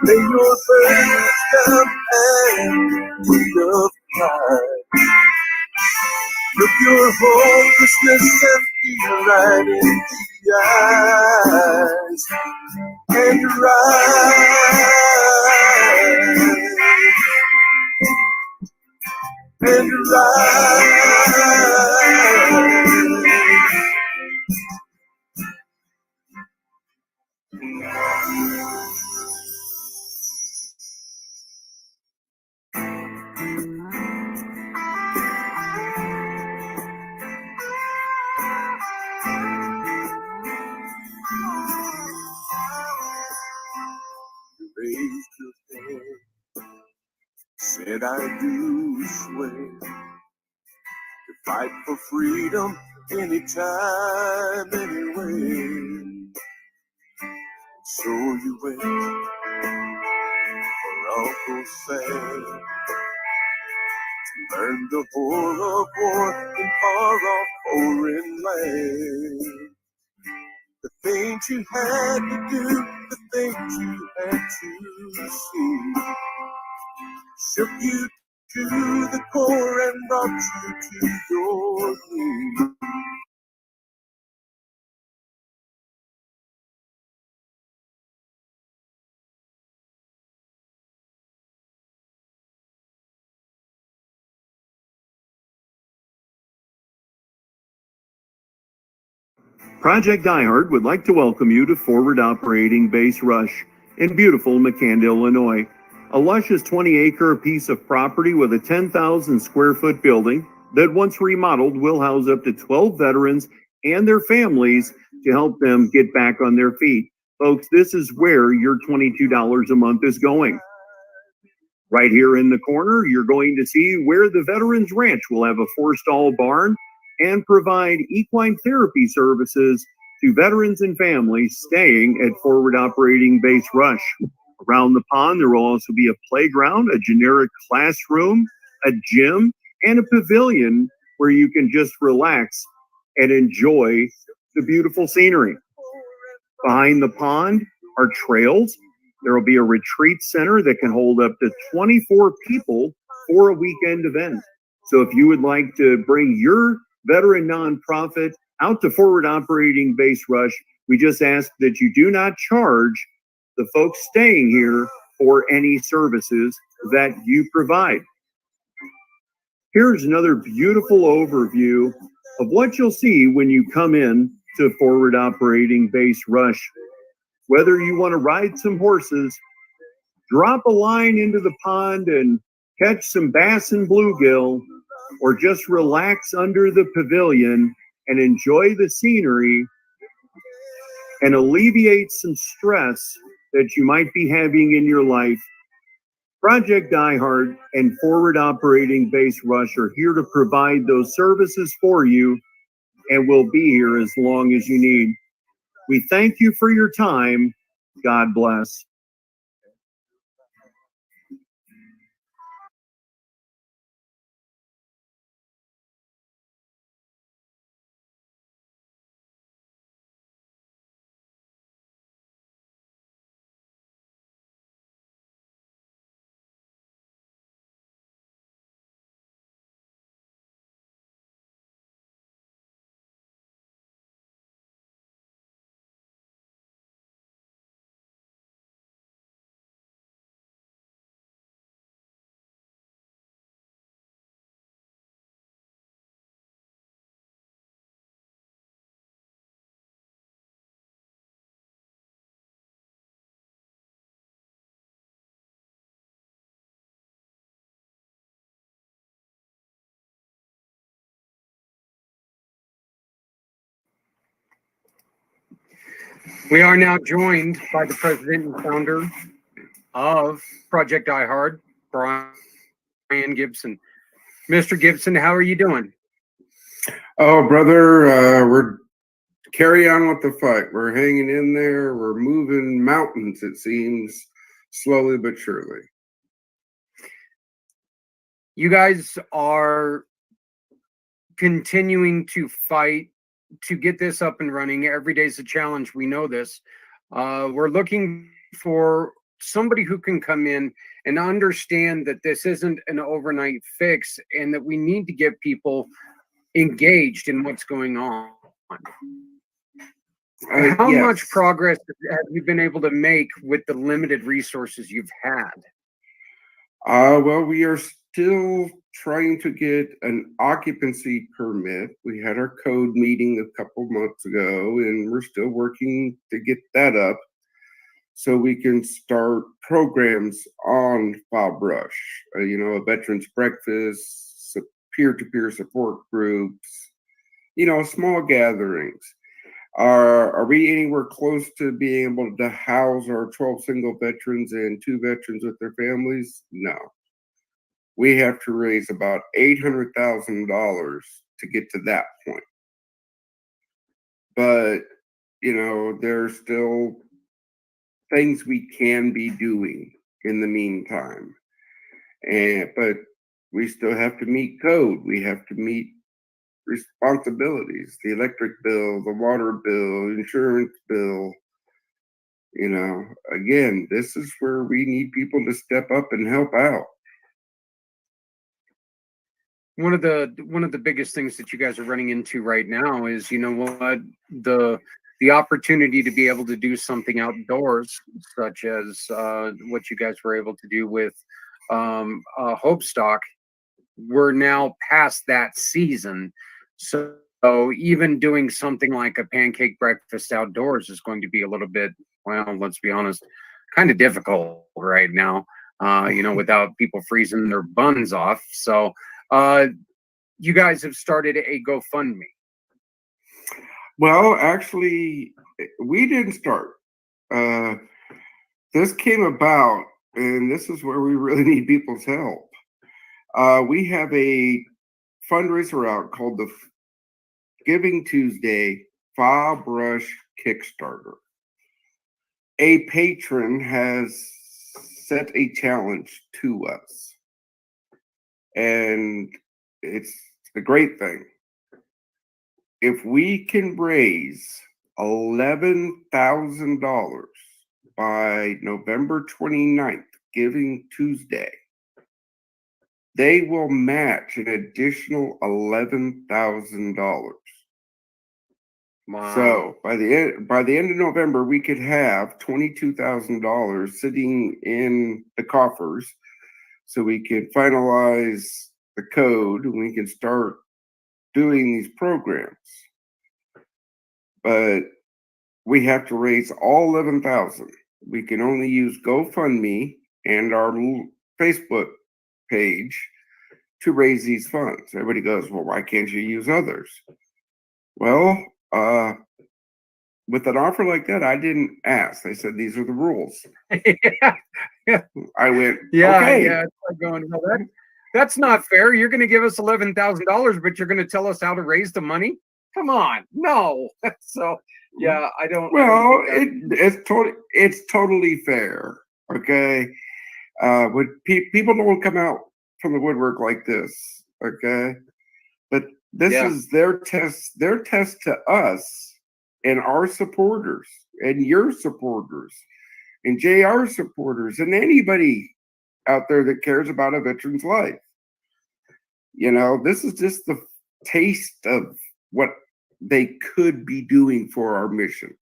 lay your burdens down and free of pride. Look your hopelessness and fear right in the eyes, and rise, and rise. You raised your hand, said I do swear to fight for freedom anytime, anywhere. So you went for Uncle Sam to learn the horror of war in far-off foreign land. The things you had to do, the things you had to see, shook you to the core and brought you to your knees. Project Diehard would like to welcome you to Forward Operating Base Rush in beautiful McCann, Illinois. A luscious 20-acre piece of property with a 10,000 square foot building that once remodeled will house up to 12 veterans and their families to help them get back on their feet. Folks, this is where your $22 a month is going. Right here in the corner, you're going to see where the Veterans Ranch will have a 4-stall barn and provide equine therapy services to veterans and families staying at Forward Operating Base Rush. Around the pond, there will also be a playground, a generic classroom, a gym, and a pavilion where you can just relax and enjoy the beautiful scenery. Behind the pond are trails. There will be a retreat center that can hold up to 24 people for a weekend event. So if you would like to bring your veteran nonprofit out to Forward Operating Base Rush, we just ask that you do not charge the folks staying here for any services that you provide. Here's another beautiful overview of what you'll see when you come in to Forward Operating Base Rush. Whether you want to ride some horses, drop a line into the pond and catch some bass and bluegill, or just relax under the pavilion and enjoy the scenery and alleviate some stress that you might be having in your life, Project Diehard and Forward Operating Base Rush are here to provide those services for you and will be here as long as you need. We thank you for your time. God bless. We are now joined by the president and founder of Project iHeart, Brian Gibson. Mr. Gibson, how are you doing? Oh, brother, we're carry on with the fight. We're hanging in there. We're moving mountains, it seems, slowly but surely. You guys are continuing to fight to get this up and running. Every day is a challenge. We know this. We're looking for somebody who can come in and understand that this isn't an overnight fix and that we need to get people engaged in what's going on. How Yes. much progress have you been able to make with the limited resources you've had? Well, we are still trying to get an occupancy permit. We had our code meeting a couple months ago, and we're still working to get that up so we can start programs on File Brush. A veterans breakfast, peer-to-peer support groups, small gatherings. Are we anywhere close to being able to house our 12 single veterans and 2 veterans with their families? No. We have to raise about $800,000 to get to that point. But, there's still things we can be doing in the meantime. But we still have to meet code. We have to meet responsibilities, the electric bill, the water bill, insurance bill. Again, this is where we need people to step up and help out. One of the biggest things that you guys are running into right now is, the opportunity to be able to do something outdoors, such as what you guys were able to do with Hope Stock. We're now past that season. So even doing something like a pancake breakfast outdoors is going to be a little bit, well, let's be honest, kind of difficult right now, without people freezing their buns off. So you guys have started a GoFundMe. Well, actually, we didn't start. This came about, and this is where we really need people's help. We have a fundraiser out called the Giving Tuesday File Brush Kickstarter. A patron has set a challenge to us, and it's a great thing. If we can raise $11,000 by November 29th, Giving Tuesday, they will match an additional $11,000. Wow. So by the end of November, we could have $22,000 sitting in the coffers, so we can finalize the code and we can start doing these programs. But we have to raise all 11,000. We can only use GoFundMe and our Facebook page to raise these funds. Everybody goes, well, why can't you use others? Well, with an offer like that, I didn't ask. They said these are the rules. Yeah. I went, Yeah, okay. yeah. It's like going, well, that's not fair. You're going to give us $11,000, but you're going to tell us how to raise the money? Come on, no. So yeah, I don't. Well, it's totally fair. Okay, when people don't come out from the woodwork like this. Okay, but this is their test. Their test to us and our supporters and your supporters and JR supporters and anybody out there that cares about a veteran's life. This is just the taste of what they could be doing for our mission.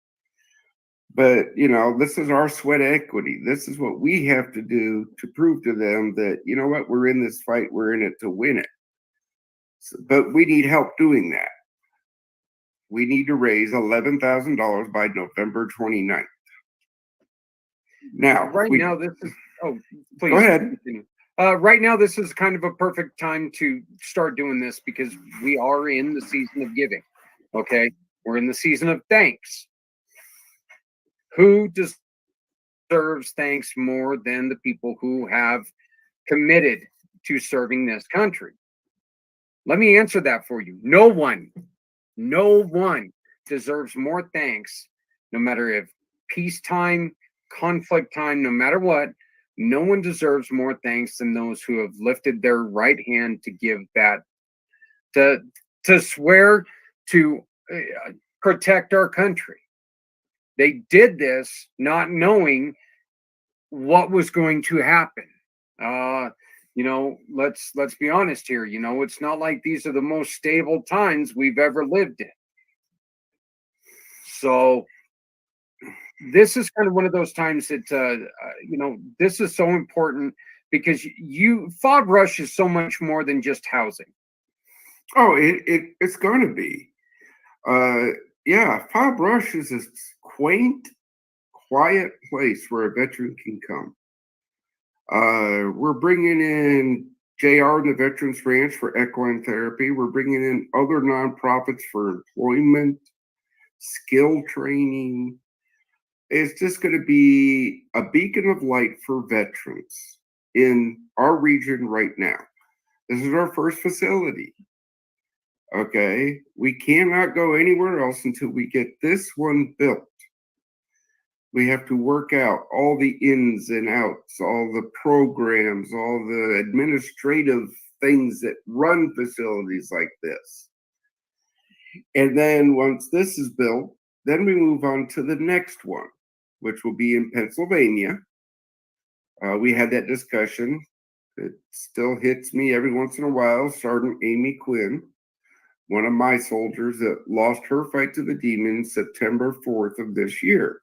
But, this is our sweat equity. This is what we have to do to prove to them that, we're in this fight. We're in it to win it. But we need help doing that. We need to raise $11,000 by November 29th. Now, now, this is, please. Go ahead. Continue. Right now, this is kind of a perfect time to start doing this because we are in the season of giving. Okay, we're in the season of thanks. Who deserves thanks more than the people who have committed to serving this country? Let me answer that for you. No one. No one deserves more thanks, no matter if peacetime, conflict time, no matter what. No one deserves more thanks than those who have lifted their right hand to give that, to swear to protect our country. They did this not knowing what was going to happen. Let's be honest here. It's not like these are the most stable times we've ever lived in. So this is kind of one of those times that this is so important because FOB Rush is so much more than just housing. Oh, it's going to be. FOB Rush is this quaint, quiet place where a veteran can come. We're bringing in JR and the Veterans Ranch for equine therapy. We're bringing in other nonprofits for employment, skill training. It's just going to be a beacon of light for veterans in our region right now. This is our first facility. Okay, we cannot go anywhere else until we get this one built. We have to work out all the ins and outs, all the programs, all the administrative things that run facilities like this. And then once this is built, then we move on to the next one, which will be in Pennsylvania. We had that discussion. It still hits me every once in a while. Sergeant Amy Quinn, one of my soldiers that lost her fight to the demons September 4th of this year.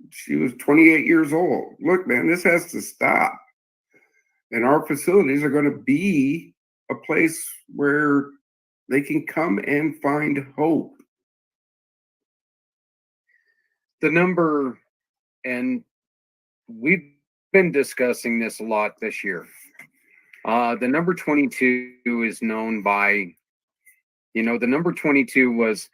She was 28 years old. Look, man, this has to stop. And our facilities are going to be a place where they can come and find hope. The number, and we've been discussing this a lot this year. The number 22 is known by, the number 22 was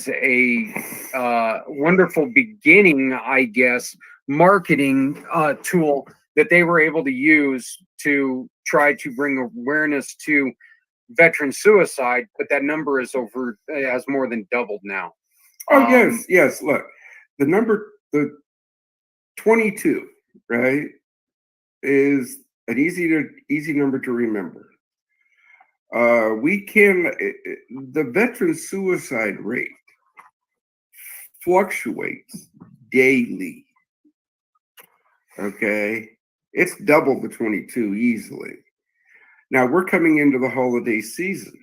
a wonderful beginning, I guess, marketing tool that they were able to use to try to bring awareness to veteran suicide. But that number has more than doubled now. Oh, yes. Look, the 22, right, is an easy number to remember. The veteran suicide rate fluctuates daily. Okay, it's double the 22 easily. Now we're coming into the holiday season.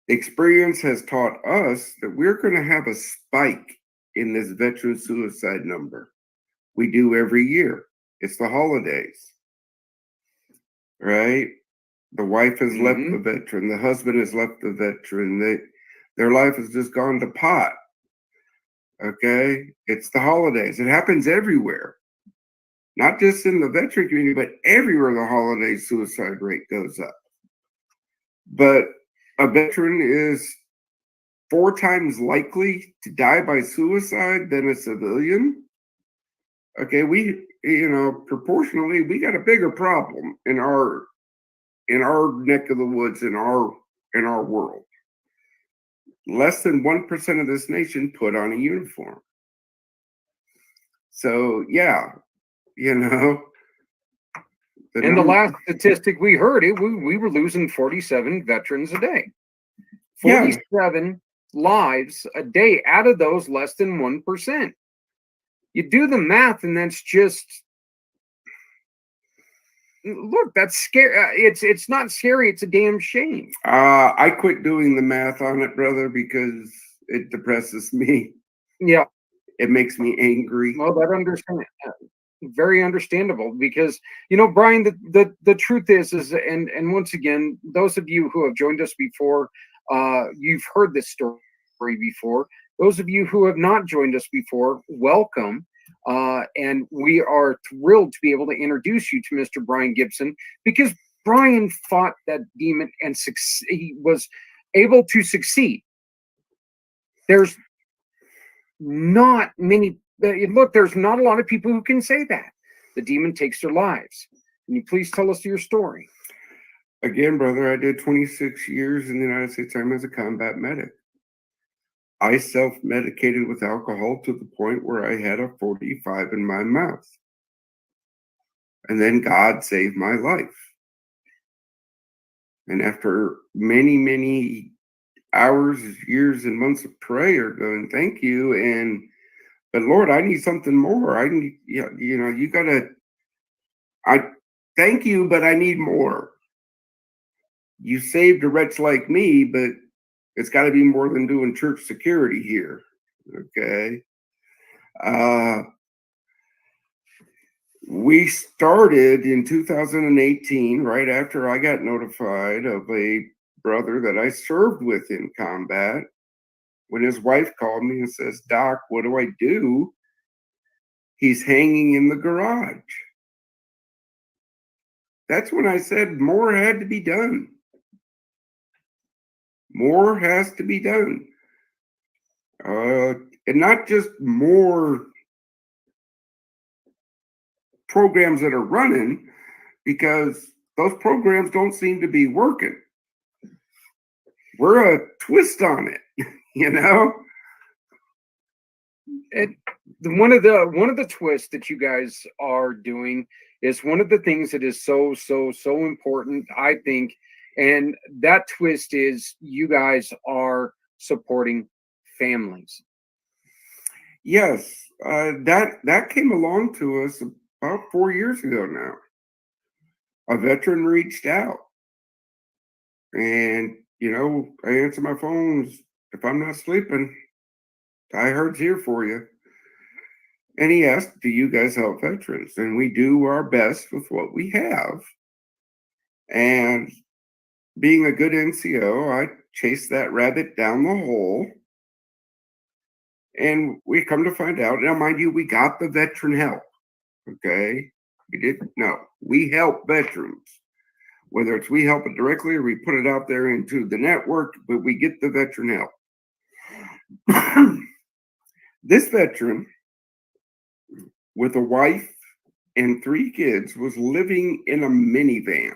Experience has taught us that we're going to have a spike in this veteran suicide number. We do every year. It's the holidays, right? The wife has left the veteran. The husband has left the veteran. Their life has just gone to pot. Okay? It's the holidays. It happens everywhere. Not just in the veteran community, but everywhere the holiday suicide rate goes up. But a veteran is 4 times likely to die by suicide than a civilian. Okay, proportionally, we got a bigger problem in our neck of the woods, in our world. Less than 1% of this nation put on a uniform. So yeah, and the last statistic we heard, we were losing 47 veterans a day. 47 lives a day. Out of those, less than 1%. You do the math, and that's just, look, that's scary. It's not scary. It's a damn shame. I quit doing the math on it, brother, because it depresses me. Yeah, it makes me angry. Well, that understand, very understandable, because Brian, the truth is, and once again, those of you who have joined us before, you've heard this story before. Those of you who have not joined us before, welcome. And we are thrilled to be able to introduce you to Mr. Brian Gibson, because Brian fought that demon and he was able to succeed. There's not many. Look, there's not a lot of people who can say that. The demon takes their lives. Can you please tell us your story? Again, brother, I did 26 years in the United States Army as a combat medic. I self-medicated with alcohol to the point where I had a 45 in my mouth. And then God saved my life. And after many, many hours, years, and months of prayer going, thank you. But Lord, I need something more. I need, you gotta, I thank you, but I need more. You saved a wretch like me, but it's got to be more than doing church security here. Okay. We started in 2018, right after I got notified of a brother that I served with in combat, when his wife called me and says, Doc, what do I do? He's hanging in the garage. That's when I said more had to be done. More has to be done. And not just more programs that are running, because those programs don't seem to be working. We're a twist on it, you know? One of the twists that you guys are doing is one of the things that is so important, I think, and that twist is you guys are supporting families. Yes, that came along to us about 4 years ago now. A veteran reached out, and I answer my phones if I'm not sleeping. I heard's here for you. And he asked, do you guys help veterans? And we do our best with what we have. And being a good NCO, I chased that rabbit down the hole. And we come to find out, now mind you, we got the veteran help. Okay. We didn't know. We help veterans. Whether it's we help it directly or we put it out there into the network, but we get the veteran help. This veteran, with a wife and 3 kids, was living in a minivan.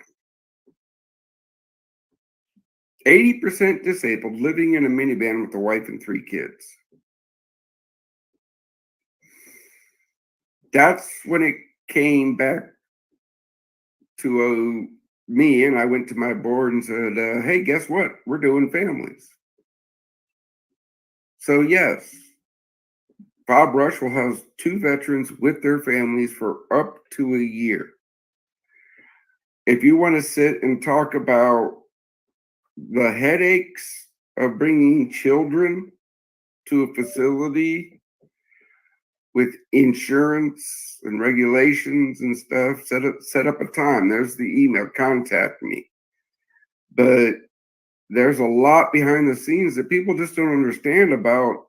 80% disabled, living in a minivan with a wife and 3 kids. That's when it came back to me, and I went to my board and said, hey, guess what? We're doing families. So yes, Bob Rush will house 2 veterans with their families for up to a year. If you want to sit and talk about the headaches of bringing children to a facility with insurance and regulations and stuff, set up a time. There's the email, contact me. But there's a lot behind the scenes that people just don't understand about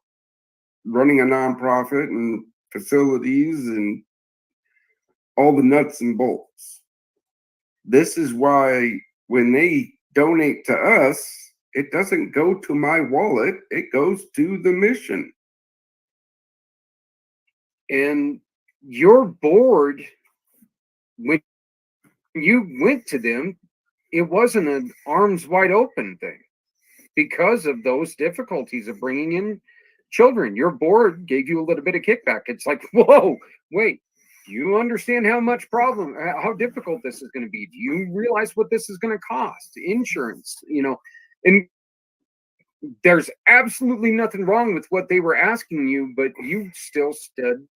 running a nonprofit and facilities and all the nuts and bolts. This is why when they donate to us, it doesn't go to my wallet, it goes to the mission. And your board, when you went to them, it wasn't an arms wide open thing because of those difficulties of bringing in children. Your board gave you a little bit of kickback. It's like, whoa, wait, do you understand how difficult this is going to be? Do you realize what this is going to cost? Insurance, and there's absolutely nothing wrong with what they were asking you, but you still stood,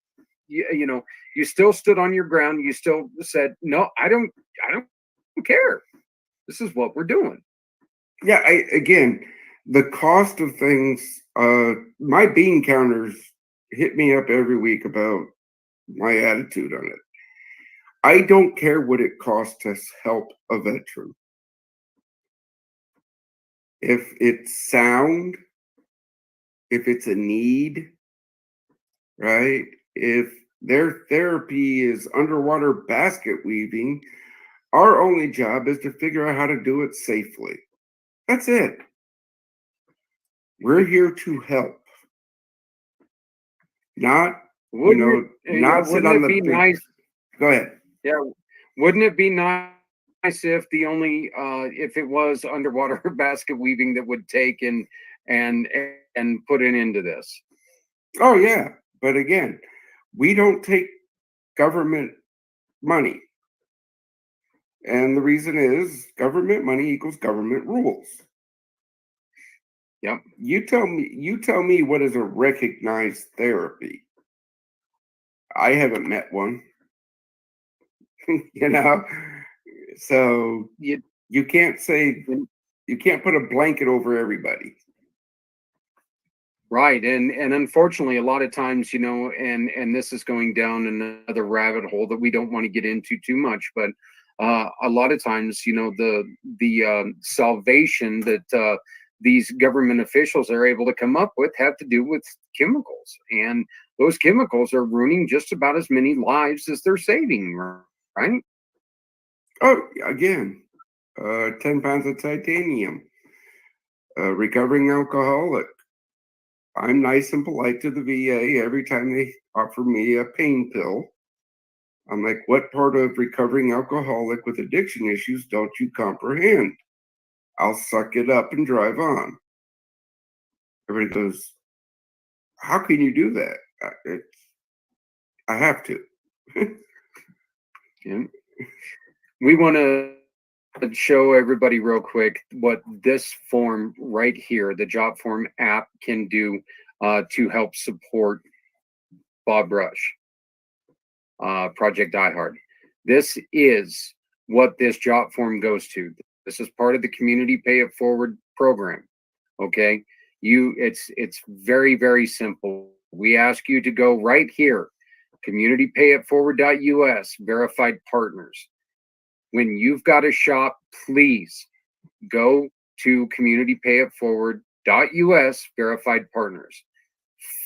you still stood on your ground. You still said, no, I don't care. This is what we're doing. Yeah, again, the cost of things, my bean counters hit me up every week about my attitude on it. I don't care what it costs to help a veteran. If it's sound, if it's a need, right? If their therapy is underwater basket weaving, our only job is to figure out how to do it safely. That's it. We're here to help. Not Wouldn't not sit on wouldn't it the be big. nice? Go ahead. Yeah, wouldn't it be nice if the only if it was underwater basket weaving that would take and and put an end to this? Oh yeah, but again, we don't take government money, and the reason is government money equals government rules. Yep. You tell me what is a recognized therapy. I haven't met one. you know, so You, you can't say you can't put a blanket over everybody. right, and unfortunately, a lot of times, and this is going down another rabbit hole that we don't want to get into too much, but a lot of times, the salvation that these government officials are able to come up with have to do with chemicals, and those chemicals are ruining just about as many lives as they're saving, right? Oh, again, 10 pounds of titanium. Recovering alcoholic. I'm nice and polite to the VA every time they offer me a pain pill. I'm like, what part of recovering alcoholic with addiction issues don't you comprehend? I'll suck it up and drive on. Everybody goes, how can you do that? I have to. Yeah. We want to show everybody real quick what this form right here, the Job Form app, can do to help support Bob Rush, Project Die Hard. This is what this Job Form goes to. This is part of the Community Pay It Forward program. Okay, it's very, very simple. We ask you to go right here, communitypayitforward.us, verified partners. When you've got a shop, please go to communitypayitforward.us, verified partners.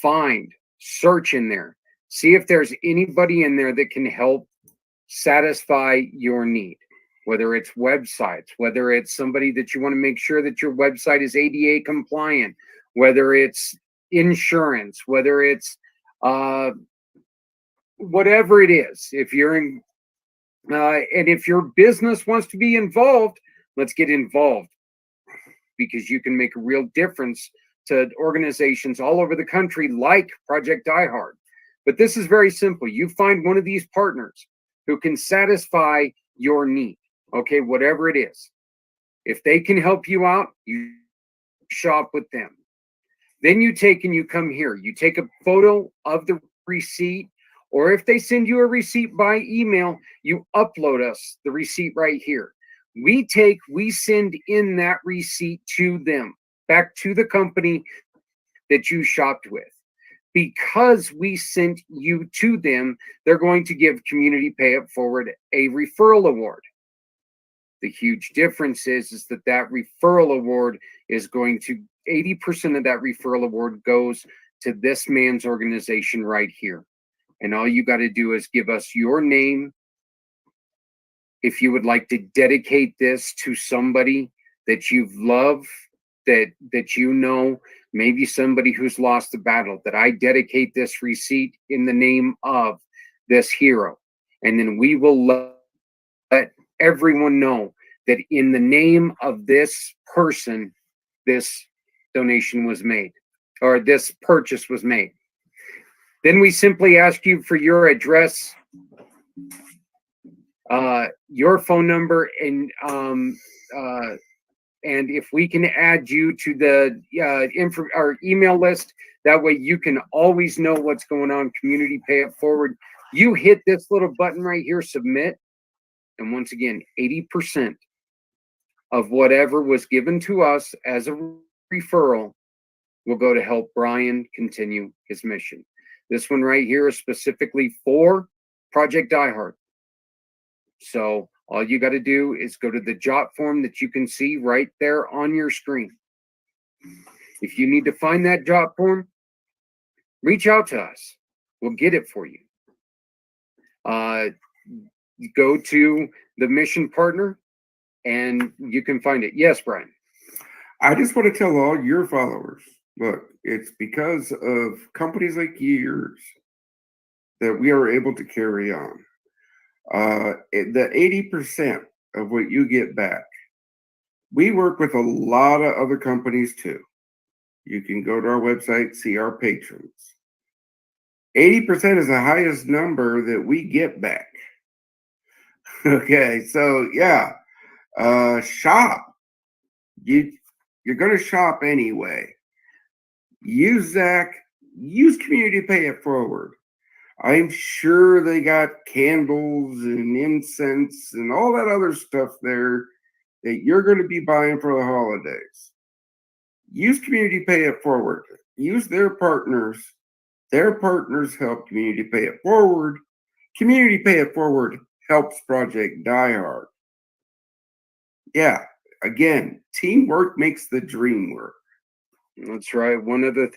Find, search in there, see if there's anybody in there that can help satisfy your need, whether it's websites, whether it's somebody that you want to make sure that your website is ADA compliant, whether it's insurance, whether it's whatever it is. If you're in and if your business wants to be involved, let's get involved, because you can make a real difference to organizations all over the country like Project Die Hard. But this is very simple. You find one of these partners who can satisfy your need, okay, whatever it is. If they can help you out, you shop with them. Then you take and you come here. You take a photo of the receipt, or if they send you a receipt by email, you upload us the receipt right here. We send in that receipt to them, back to the company that you shopped with. Because we sent you to them, they're going to give Community Pay It Forward a referral award. The huge difference is that referral award is going to 80% of that referral award goes to this man's organization right here. And all you got to do is give us your name. If you would like to dedicate this to somebody that you love, that maybe somebody who's lost the battle, that I dedicate this receipt in the name of this hero. And then we will let everyone know that in the name of this person, this donation was made, or this purchase was made. Then we simply ask you for your address, your phone number, and if we can add you to the our email list, that way you can always know what's going on. Community Pay It Forward. You hit this little button right here, submit, and once again, 80% of whatever was given to us as a referral will go to help Brian continue his mission. This one right here is specifically for Project Die Hard. So all you got to do is go to the Jot form that you can see right there on your screen. If you need to find that Jot form, reach out to us. We'll get it for you. Go to the mission partner and you can find it. Yes, Brian. I just want to tell all your followers, Look, it's because of companies like yours that we are able to carry on. The 80% of what you get back, we work with a lot of other companies too. You can go to our website, see our patrons. 80% is the highest number that we get back. Okay, so yeah, shop. You're going to shop anyway. Use Zach. Use Community Pay It Forward. I'm sure they got candles and incense and all that other stuff there that you're going to be buying for the holidays. Use Community Pay It Forward. Use their partners. Their partners help Community Pay It Forward. Community Pay It Forward helps Project Die Hard. Yeah, again, teamwork makes the dream work. That's right. One other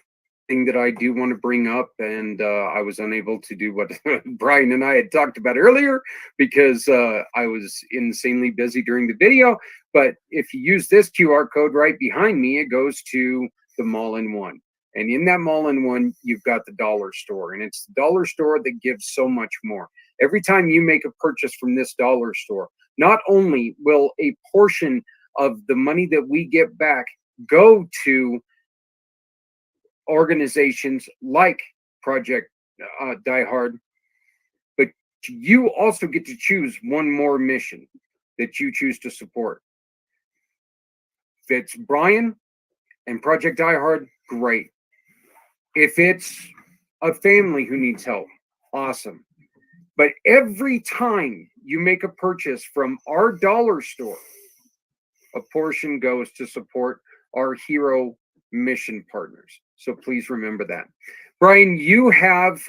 thing that I do want to bring up, and I was unable to do what Brian and I had talked about earlier because I was insanely busy during the video. But if you use this QR code right behind me, it goes to the Mall-in-One. And in that Mall-in-One, you've got the dollar store. And it's the dollar store that gives so much more. Every time you make a purchase from this dollar store, not only will a portion of the money that we get back go to organizations like Project Die Hard, but you also get to choose one more mission that you choose to support. If it's Brian and Project Die Hard, great. If it's a family who needs help, awesome. But every time you make a purchase from our dollar store, a portion goes to support our hero mission partners. So please remember that. Brian, you have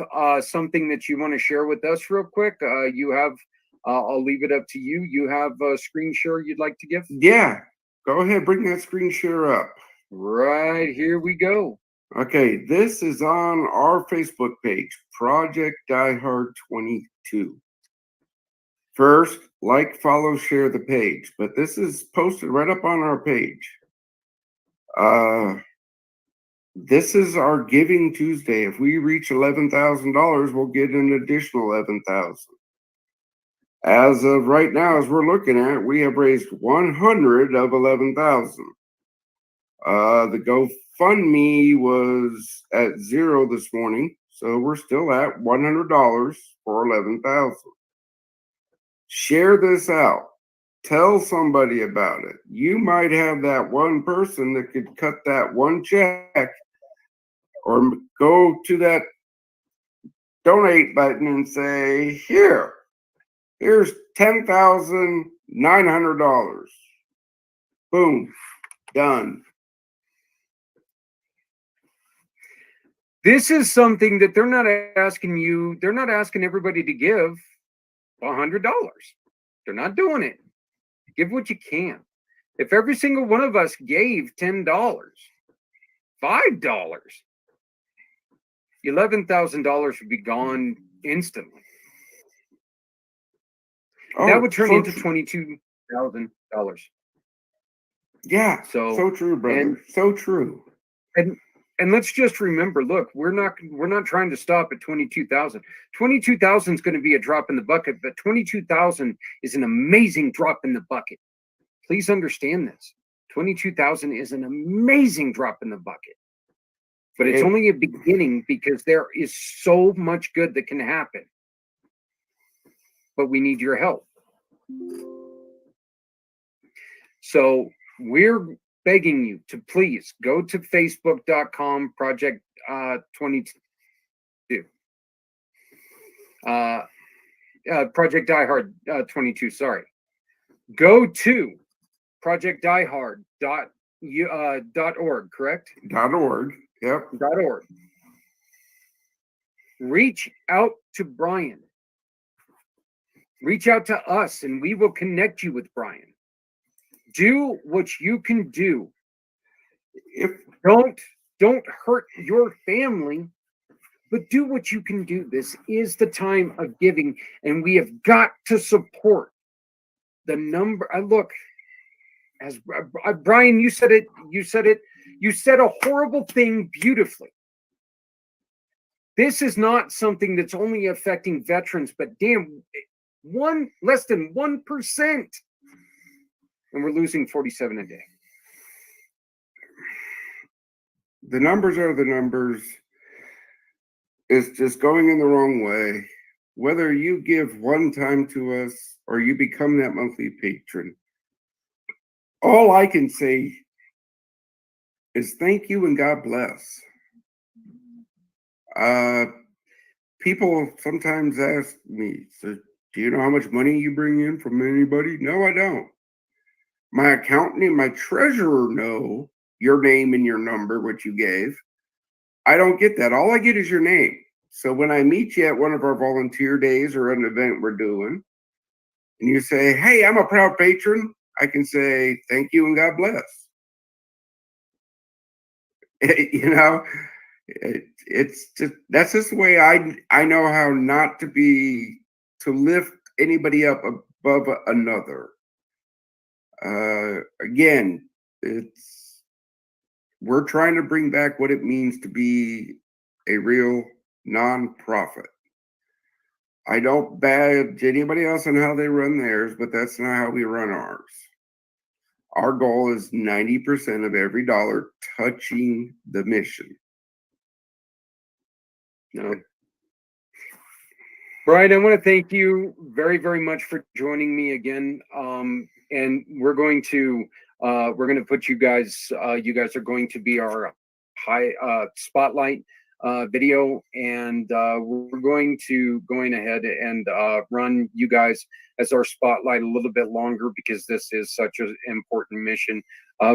something that you want to share with us real quick. I'll leave it up to you. You have a screen share you'd like to give? Yeah, go ahead, bring that screen share up. Right, here we go. Okay, this is on our Facebook page, Project Die Hard 22. First, like, follow, share the page, but this is posted right up on our page. This is our Giving Tuesday. If we reach $11,000, we'll get an additional $11,000. As of right now, as we're looking at, we have raised 100 of 11,000. The GoFundMe was at 0 this morning, so we're still at $100 for 11,000. Share this out. Tell somebody about it. You might have that one person that could cut that one check or go to that donate button and say, here's $10,900. Boom, done. This is something that they're not asking everybody to give $100. They're not doing it. Give what you can. If every single one of us gave $10, $5, $11,000 would be gone instantly. That would turn into $22,000. Yeah, so true, brother. So true. And let's just remember, look, we're not trying to stop at 22,000. 22,000 is going to be a drop in the bucket, but 22,000 is an amazing drop in the bucket. Please understand this. 22,000 is an amazing drop in the bucket. But it's only a beginning because there is so much good that can happen. But we need your help. So we're begging you to please go to facebook.com Project 22. Project Die Hard 22, sorry. Go to projectdiehard.org, correct? .org, yep. .org. Reach out to Brian. Reach out to us and we will connect you with Brian. Do what you can do. Don't hurt your family, but do what you can do. This is the time of giving, and we have got to support the number. Look, as Brian, you said it. You said a horrible thing beautifully. This is not something that's only affecting veterans, but damn, less than 1%. And we're losing 47 a day. The numbers are the numbers. It's just going in the wrong way. Whether you give one time to us or you become that monthly patron, all I can say is thank you and God bless. People sometimes ask me, so do you know how much money you bring in from anybody? No, I don't. My accountant and my treasurer know your name and your number, which you gave. I don't get that. All I get is your name. So when I meet you at one of our volunteer days or an event we're doing, and you say, hey, I'm a proud patron, I can say, thank you and God bless. You know, it's just, that's just the way I know how not to lift anybody up above another. Again, we're trying to bring back what it means to be a real nonprofit. I don't badge anybody else on how they run theirs, but that's not how we run ours. Our goal is 90% of every dollar touching the mission. No. Brian, I want to thank you very, very much for joining me again. And we're going to put you guys are going to be our spotlight video, and we're going ahead and run you guys as our spotlight a little bit longer because this is such an important mission.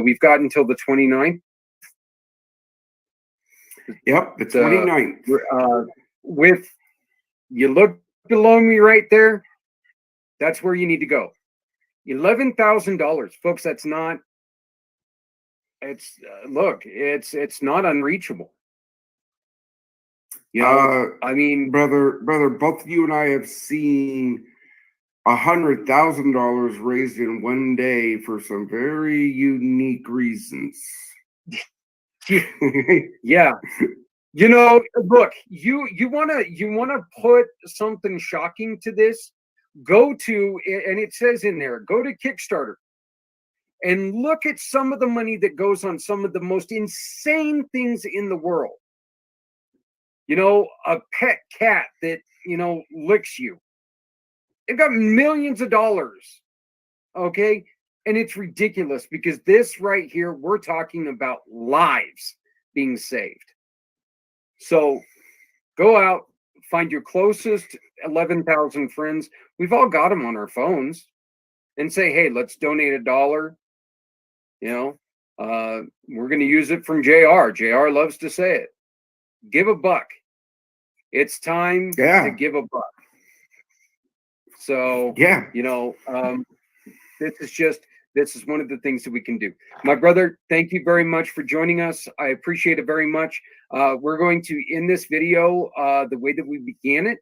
We've got until the 29th. Yep, the 29th. With you look below me right there, that's where you need to go. $11,000, folks. That's not. It's it's not unreachable. You know, I mean, brother, both you and I have seen $100,000 raised in one day for some very unique reasons. Yeah. You know, look, you wanna put something shocking to this, go to, and it says in there, go to Kickstarter and look at some of the money that goes on some of the most insane things in the world. You know, a pet cat that, you know, licks you. It got millions of dollars. Okay. And it's ridiculous because this right here, we're talking about lives being saved. So go out, find your closest 11,000 friends. We've all got them on our phones, and say, hey, let's donate $1. You know, we're going to use it from JR. JR loves to say it. Give $1. It's time to give $1. So, you know, this is one of the things that we can do. My brother, thank you very much for joining us. I appreciate it very much. We're going to end this video the way that we began it.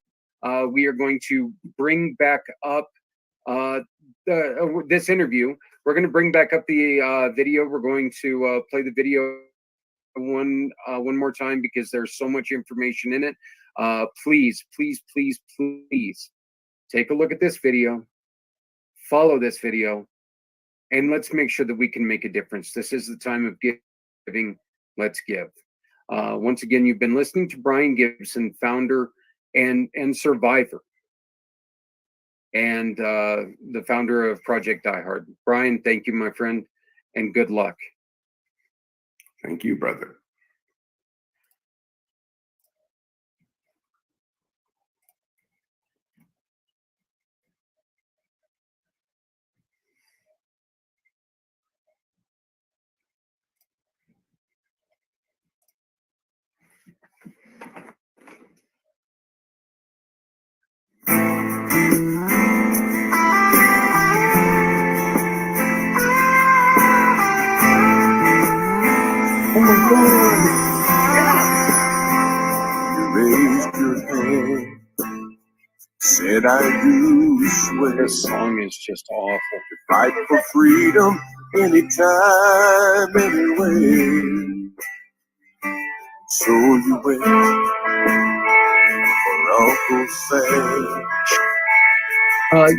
We are going to bring back up this interview. We're going to bring back up the video. We're going to play the video one more time because there's so much information in it. Please take a look at this video, follow this video, and let's make sure that we can make a difference. This is the time of giving. Let's give. Once again, you've been listening to Brian Gibson, founder and survivor, and the founder of Project Die Hard. Brian, thank you, my friend, and good luck. Thank you, brother. Oh my God! You raised your hand, said I do swear. This song is just awful. To fight for freedom anytime, anywhere. So you went for Uncle Sam.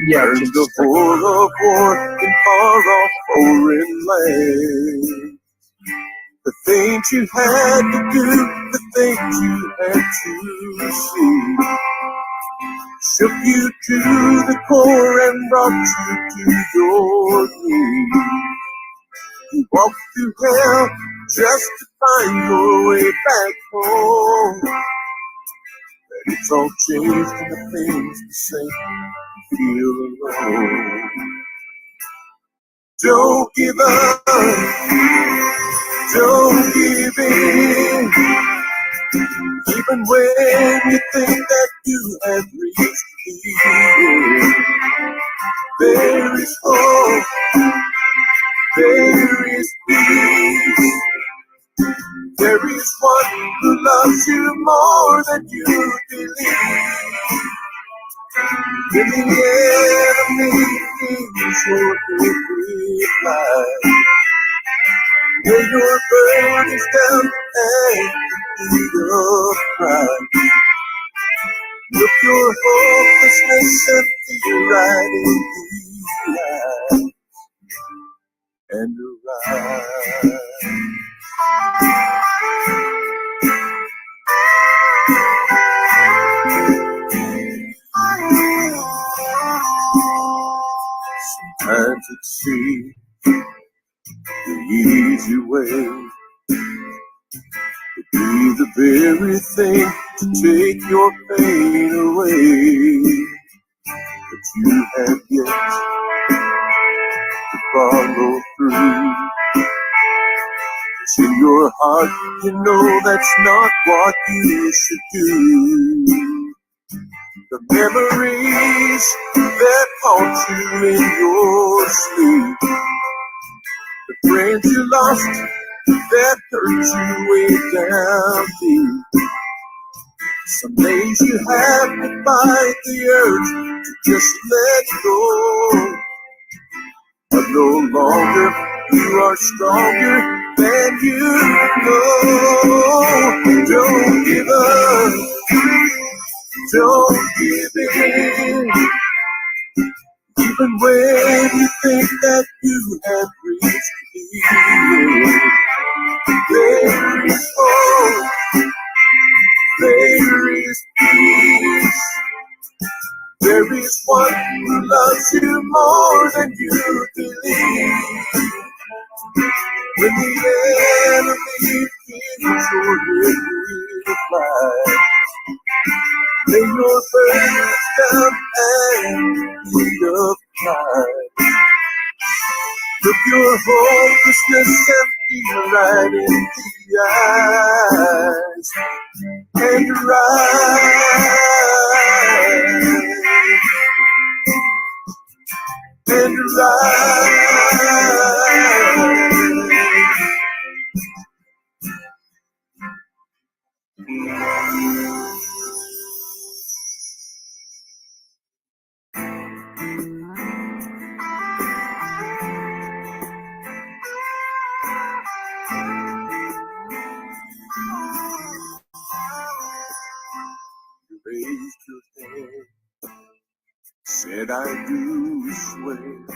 Yeah, Learned just a the second. whole of war in far-off foreign land. The things you had to do, the things you had to see, shook you to the core and brought you to your knees. You walked through hell just to find your way back home. But it's all changed and the things the same. You feel alone. Don't give up. Don't give in. Even when you think that you have reached the end, there is hope. There is peace. There is one who loves you more than you believe. When the enemy thinks your every lie, lay your burdens down and feet of pride. Look your hopelessness and feel right in the eye and arise. Sometimes it seems the easy way to be the very thing to take your pain away. But you have yet to follow through. 'Cause in your heart you know that's not what you should do. The memories that haunt you in your sleep, the friends you lost that hurt you way down deep. Some days you have to fight the urge to just let go. But no longer you are stronger than you know. Don't give up. Don't give in. Even when you think that you have reached the end, there is hope. There is peace. There is one who loves you more than you believe. When the enemy feels your every fly, lay your burdens down and feet of pride. Look your hopelessness and feel right in the eyes and rise and rise. You raised your hand, said I do swear to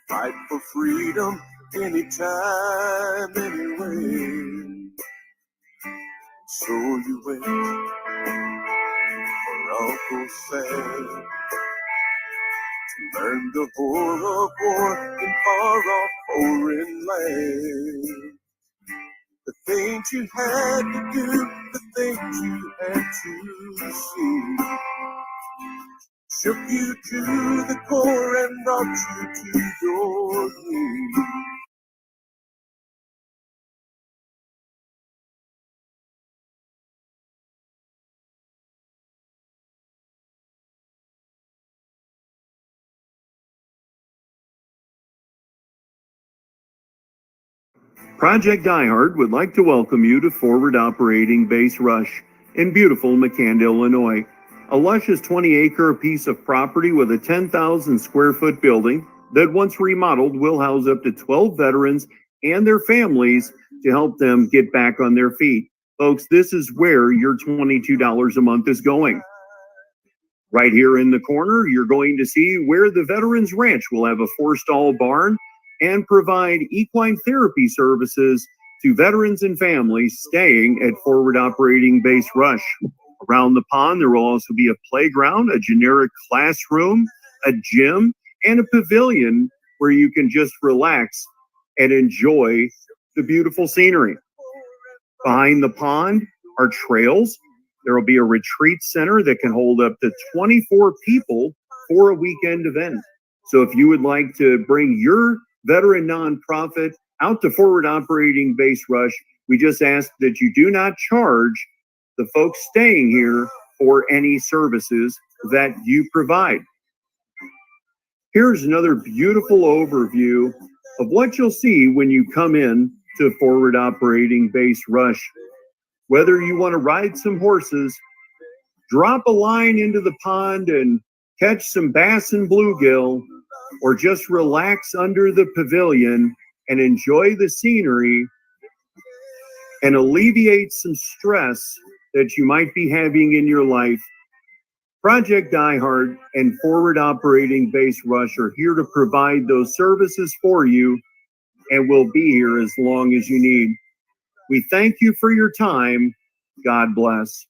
fight for freedom anytime, anywhere. So you went for Uncle Sam to learn the horror of war in far-off foreign land. The things you had to do, the things you had to see, shook you to the core and brought you to your knees. Project Diehard would like to welcome you to Forward Operating Base Rush in beautiful McCann, Illinois. A luscious 20-acre piece of property with a 10,000 square foot building that once remodeled will house up to 12 veterans and their families to help them get back on their feet. Folks, this is where your $22 a month is going. Right here in the corner, you're going to see where the Veterans Ranch will have a 4-stall barn and provide equine therapy services to veterans and families staying at Forward Operating Base Rush. Around the pond, there will also be a playground, a generic classroom, a gym, and a pavilion where you can just relax and enjoy the beautiful scenery. Behind the pond are trails. There will be a retreat center that can hold up to 24 people for a weekend event. So if you would like to bring your veteran nonprofit out to Forward Operating Base Rush, we just ask that you do not charge the folks staying here for any services that you provide. Here's another beautiful overview of what you'll see when you come in to Forward Operating Base Rush. Whether you want to ride some horses, drop a line into the pond and catch some bass and bluegill, or just relax under the pavilion and enjoy the scenery and alleviate some stress that you might be having in your life, Project DieHard and Forward Operating Base Rush are here to provide those services for you and will be here as long as you need. We thank you for your time. God bless.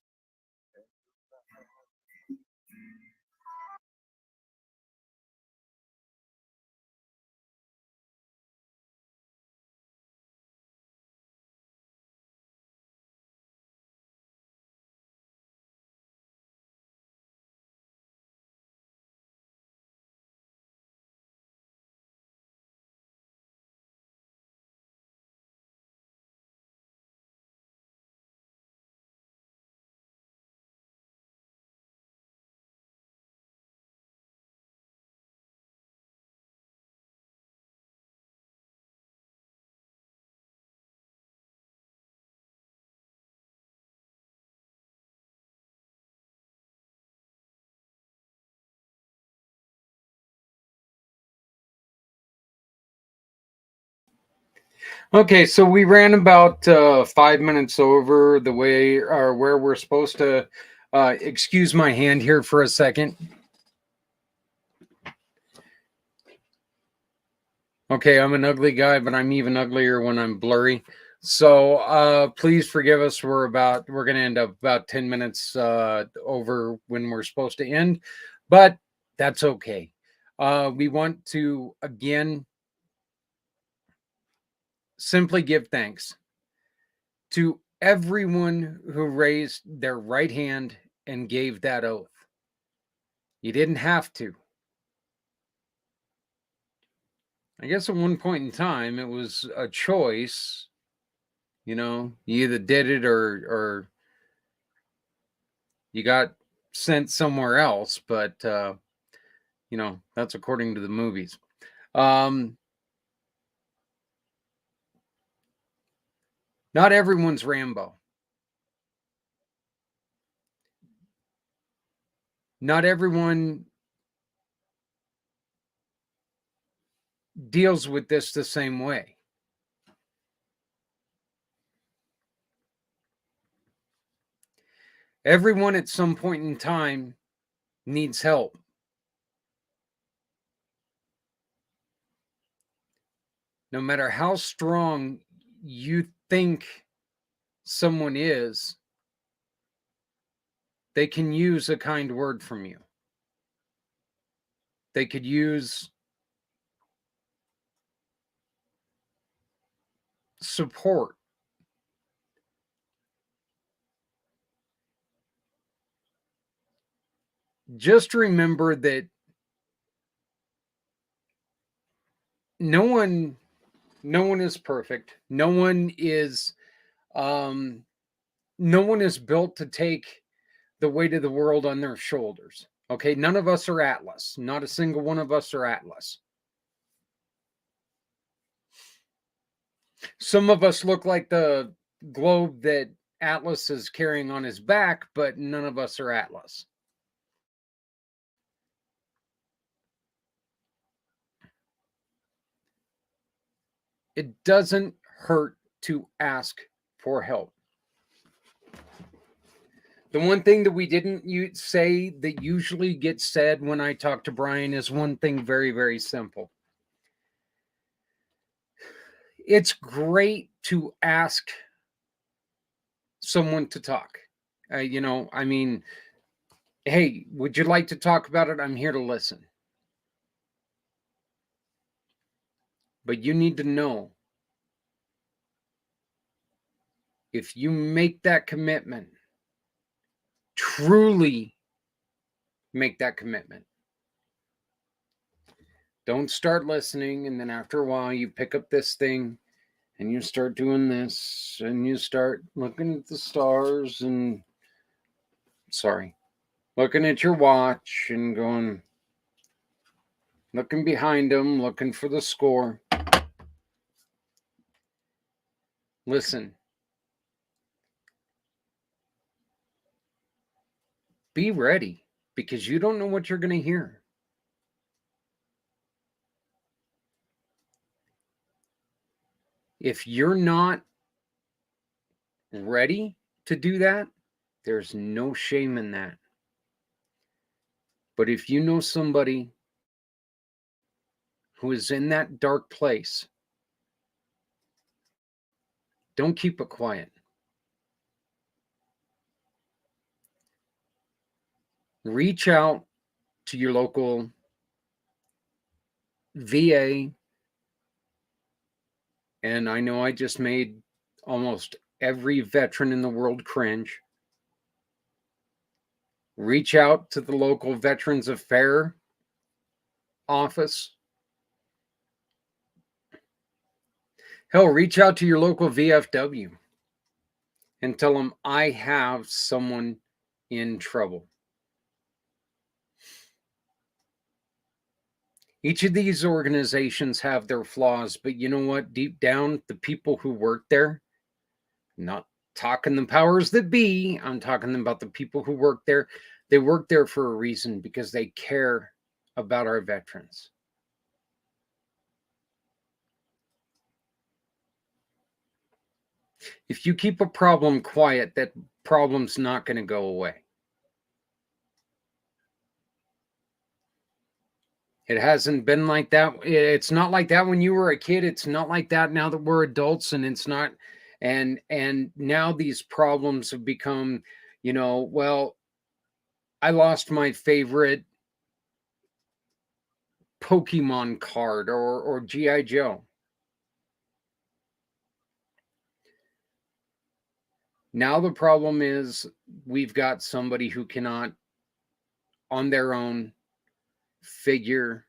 Okay, so we ran about 5 minutes over the way or where we're supposed to. Excuse my hand here for a second. Okay, I'm an ugly guy, but I'm even uglier when I'm blurry. So please forgive us. We're going to end up about 10 minutes over when we're supposed to end, but that's okay. We want to again simply give thanks to everyone who raised their right hand and gave that oath. You didn't have to. I guess at one point in time, it was a choice. You know, you either did it or you got sent somewhere else. But, you know, that's according to the movies. Not everyone's Rambo. Not everyone deals with this the same way. Everyone at some point in time needs help. No matter how strong you think someone is, they can use a kind word from you. They could use support. Just remember that no one is perfect. No one is built to take the weight of the world on their shoulders. Okay, none of us are Atlas. Not a single one of us are Atlas. Some of us look like the globe that Atlas is carrying on his back, but none of us are Atlas. It doesn't hurt to ask for help. The one thing that we didn't say that usually gets said when I talk to Brian is one thing very, very simple. It's great to ask someone to talk. I mean, hey, would you like to talk about it? I'm here to listen. But you need to know, if you make that commitment, truly make that commitment. Don't start listening, and then after a while you pick up this thing and you start doing this and you start looking at the stars and looking at your watch and going, looking behind them, looking for the score. Listen, be ready, because you don't know what you're going to hear. If you're not ready to do that, there's no shame in that. But if you know somebody who is in that dark place, don't keep it quiet. Reach out to your local VA. And I know I just made almost every veteran in the world cringe. Reach out to the local Veterans Affairs office. Hell, reach out to your local VFW and tell them, I have someone in trouble. Each of these organizations have their flaws, but you know what? Deep down, the people who work there, not talking the powers that be, I'm talking about the people who work there. They work there for a reason, because they care about our veterans. If you keep a problem quiet, that problem's not going to go away. It hasn't been like that. It's not like that when you were a kid. It's not like that now that we're adults, and it's not. And now these problems have become, well, I lost my favorite Pokemon card or G.I. Joe. Now the problem is we've got somebody who cannot, on their own, figure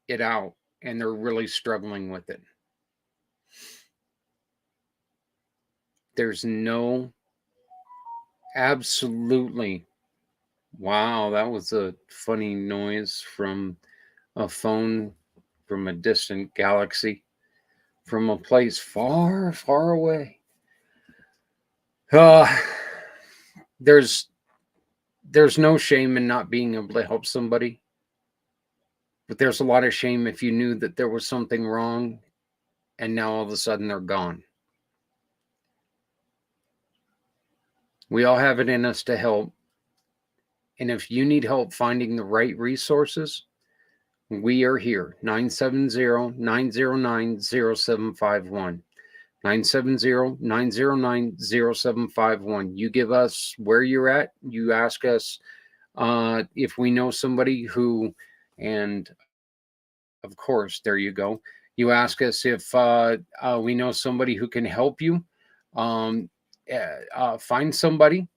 it out, and they're really struggling with it. There's absolutely, wow, that was a funny noise from a phone from a distant galaxy, from a place far, far away. There's no shame in not being able to help somebody, but there's a lot of shame if you knew that there was something wrong and now all of a sudden they're gone. We all have it in us to help. And if you need help finding the right resources, we are here. 970-909-0751. 970-909-0751. You give us where you're at. You ask us if we know somebody who, and of course, there you go. You ask us if we know somebody who can help you. Find somebody,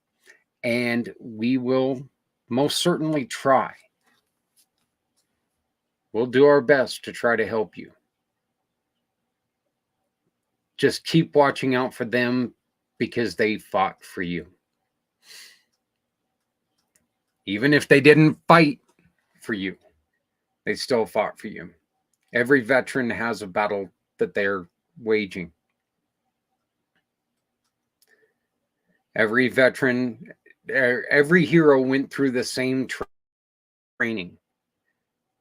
and we will most certainly try. We'll do our best to try to help you. Just keep watching out for them, because they fought for you. Even if they didn't fight for you, they still fought for you. Every veteran has a battle that they're waging. Every veteran, every hero went through the same training.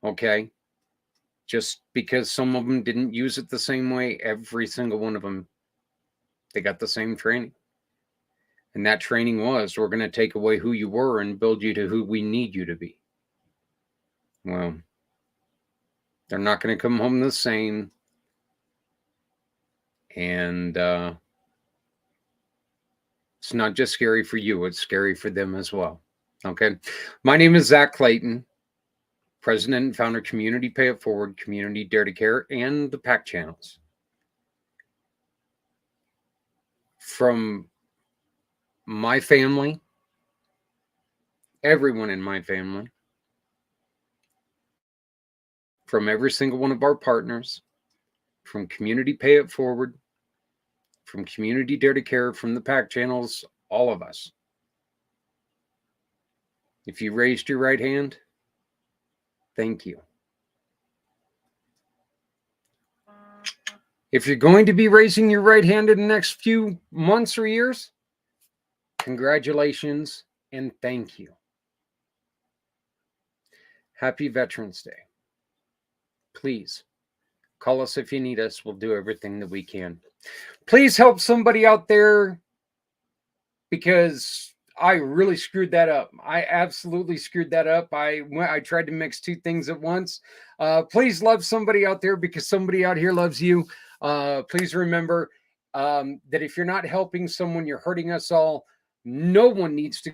Okay? Just because some of them didn't use it the same way, every single one of them, they got the same training. And that training was, we're going to take away who you were and build you to who we need you to be. Well, they're not going to come home the same. And it's not just scary for you, it's scary for them as well. Okay. My name is Zach Clayton, President and founder of Community Pay It Forward, Community Dare to Care, and the IMpACT channels. From my family, everyone in my family, from every single one of our partners, from Community Pay It Forward, from Community Dare to Care, from the IMpACT channels, all of us. If you raised your right hand, thank you. If you're going to be raising your right hand in the next few months or years, congratulations and thank you. Happy Veterans Day. Please call us if you need us. We'll do everything that we can. Please help somebody out there, because I really screwed that up. I absolutely screwed that up. I tried to mix two things at once. Please love somebody out there, because somebody out here loves you. Please remember that if you're not helping someone, you're hurting us all. No one needs to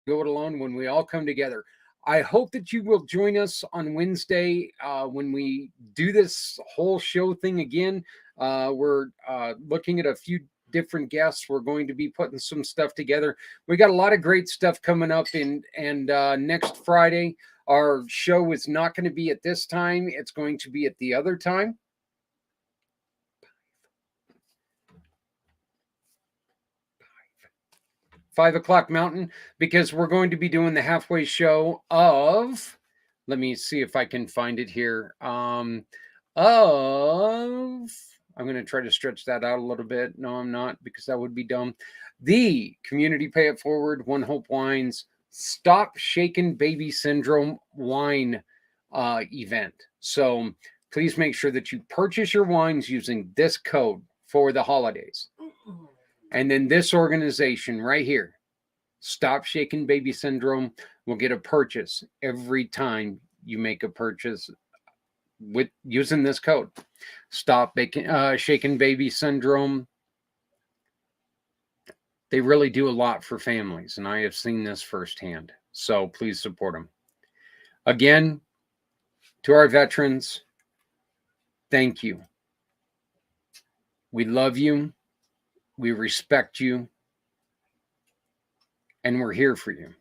go it alone when we all come together. I hope that you will join us on Wednesday when we do this whole show thing again. We're looking at a few different guests. We're going to be putting some stuff together. We got a lot of great stuff coming up, and next Friday, our show is not going to be at this time. It's going to be at the other time. 5 o'clock Mountain, because we're going to be doing the halfway show of, let me see if I can find it here. I'm going to try to stretch that out a little bit. No, I'm not, because that would be dumb. The Community Pay It Forward, One Hope Wines, Stop Shaken Baby Syndrome wine event. So please make sure that you purchase your wines using this code for the holidays. And then this organization right here, Stop Shaken Baby Syndrome, will get a purchase every time you make a purchase with using this code. Stop Shaken Baby Syndrome. They really do a lot for families, and I have seen this firsthand. So please support them. Again, to our veterans, thank you. We love you. We respect you. And we're here for you.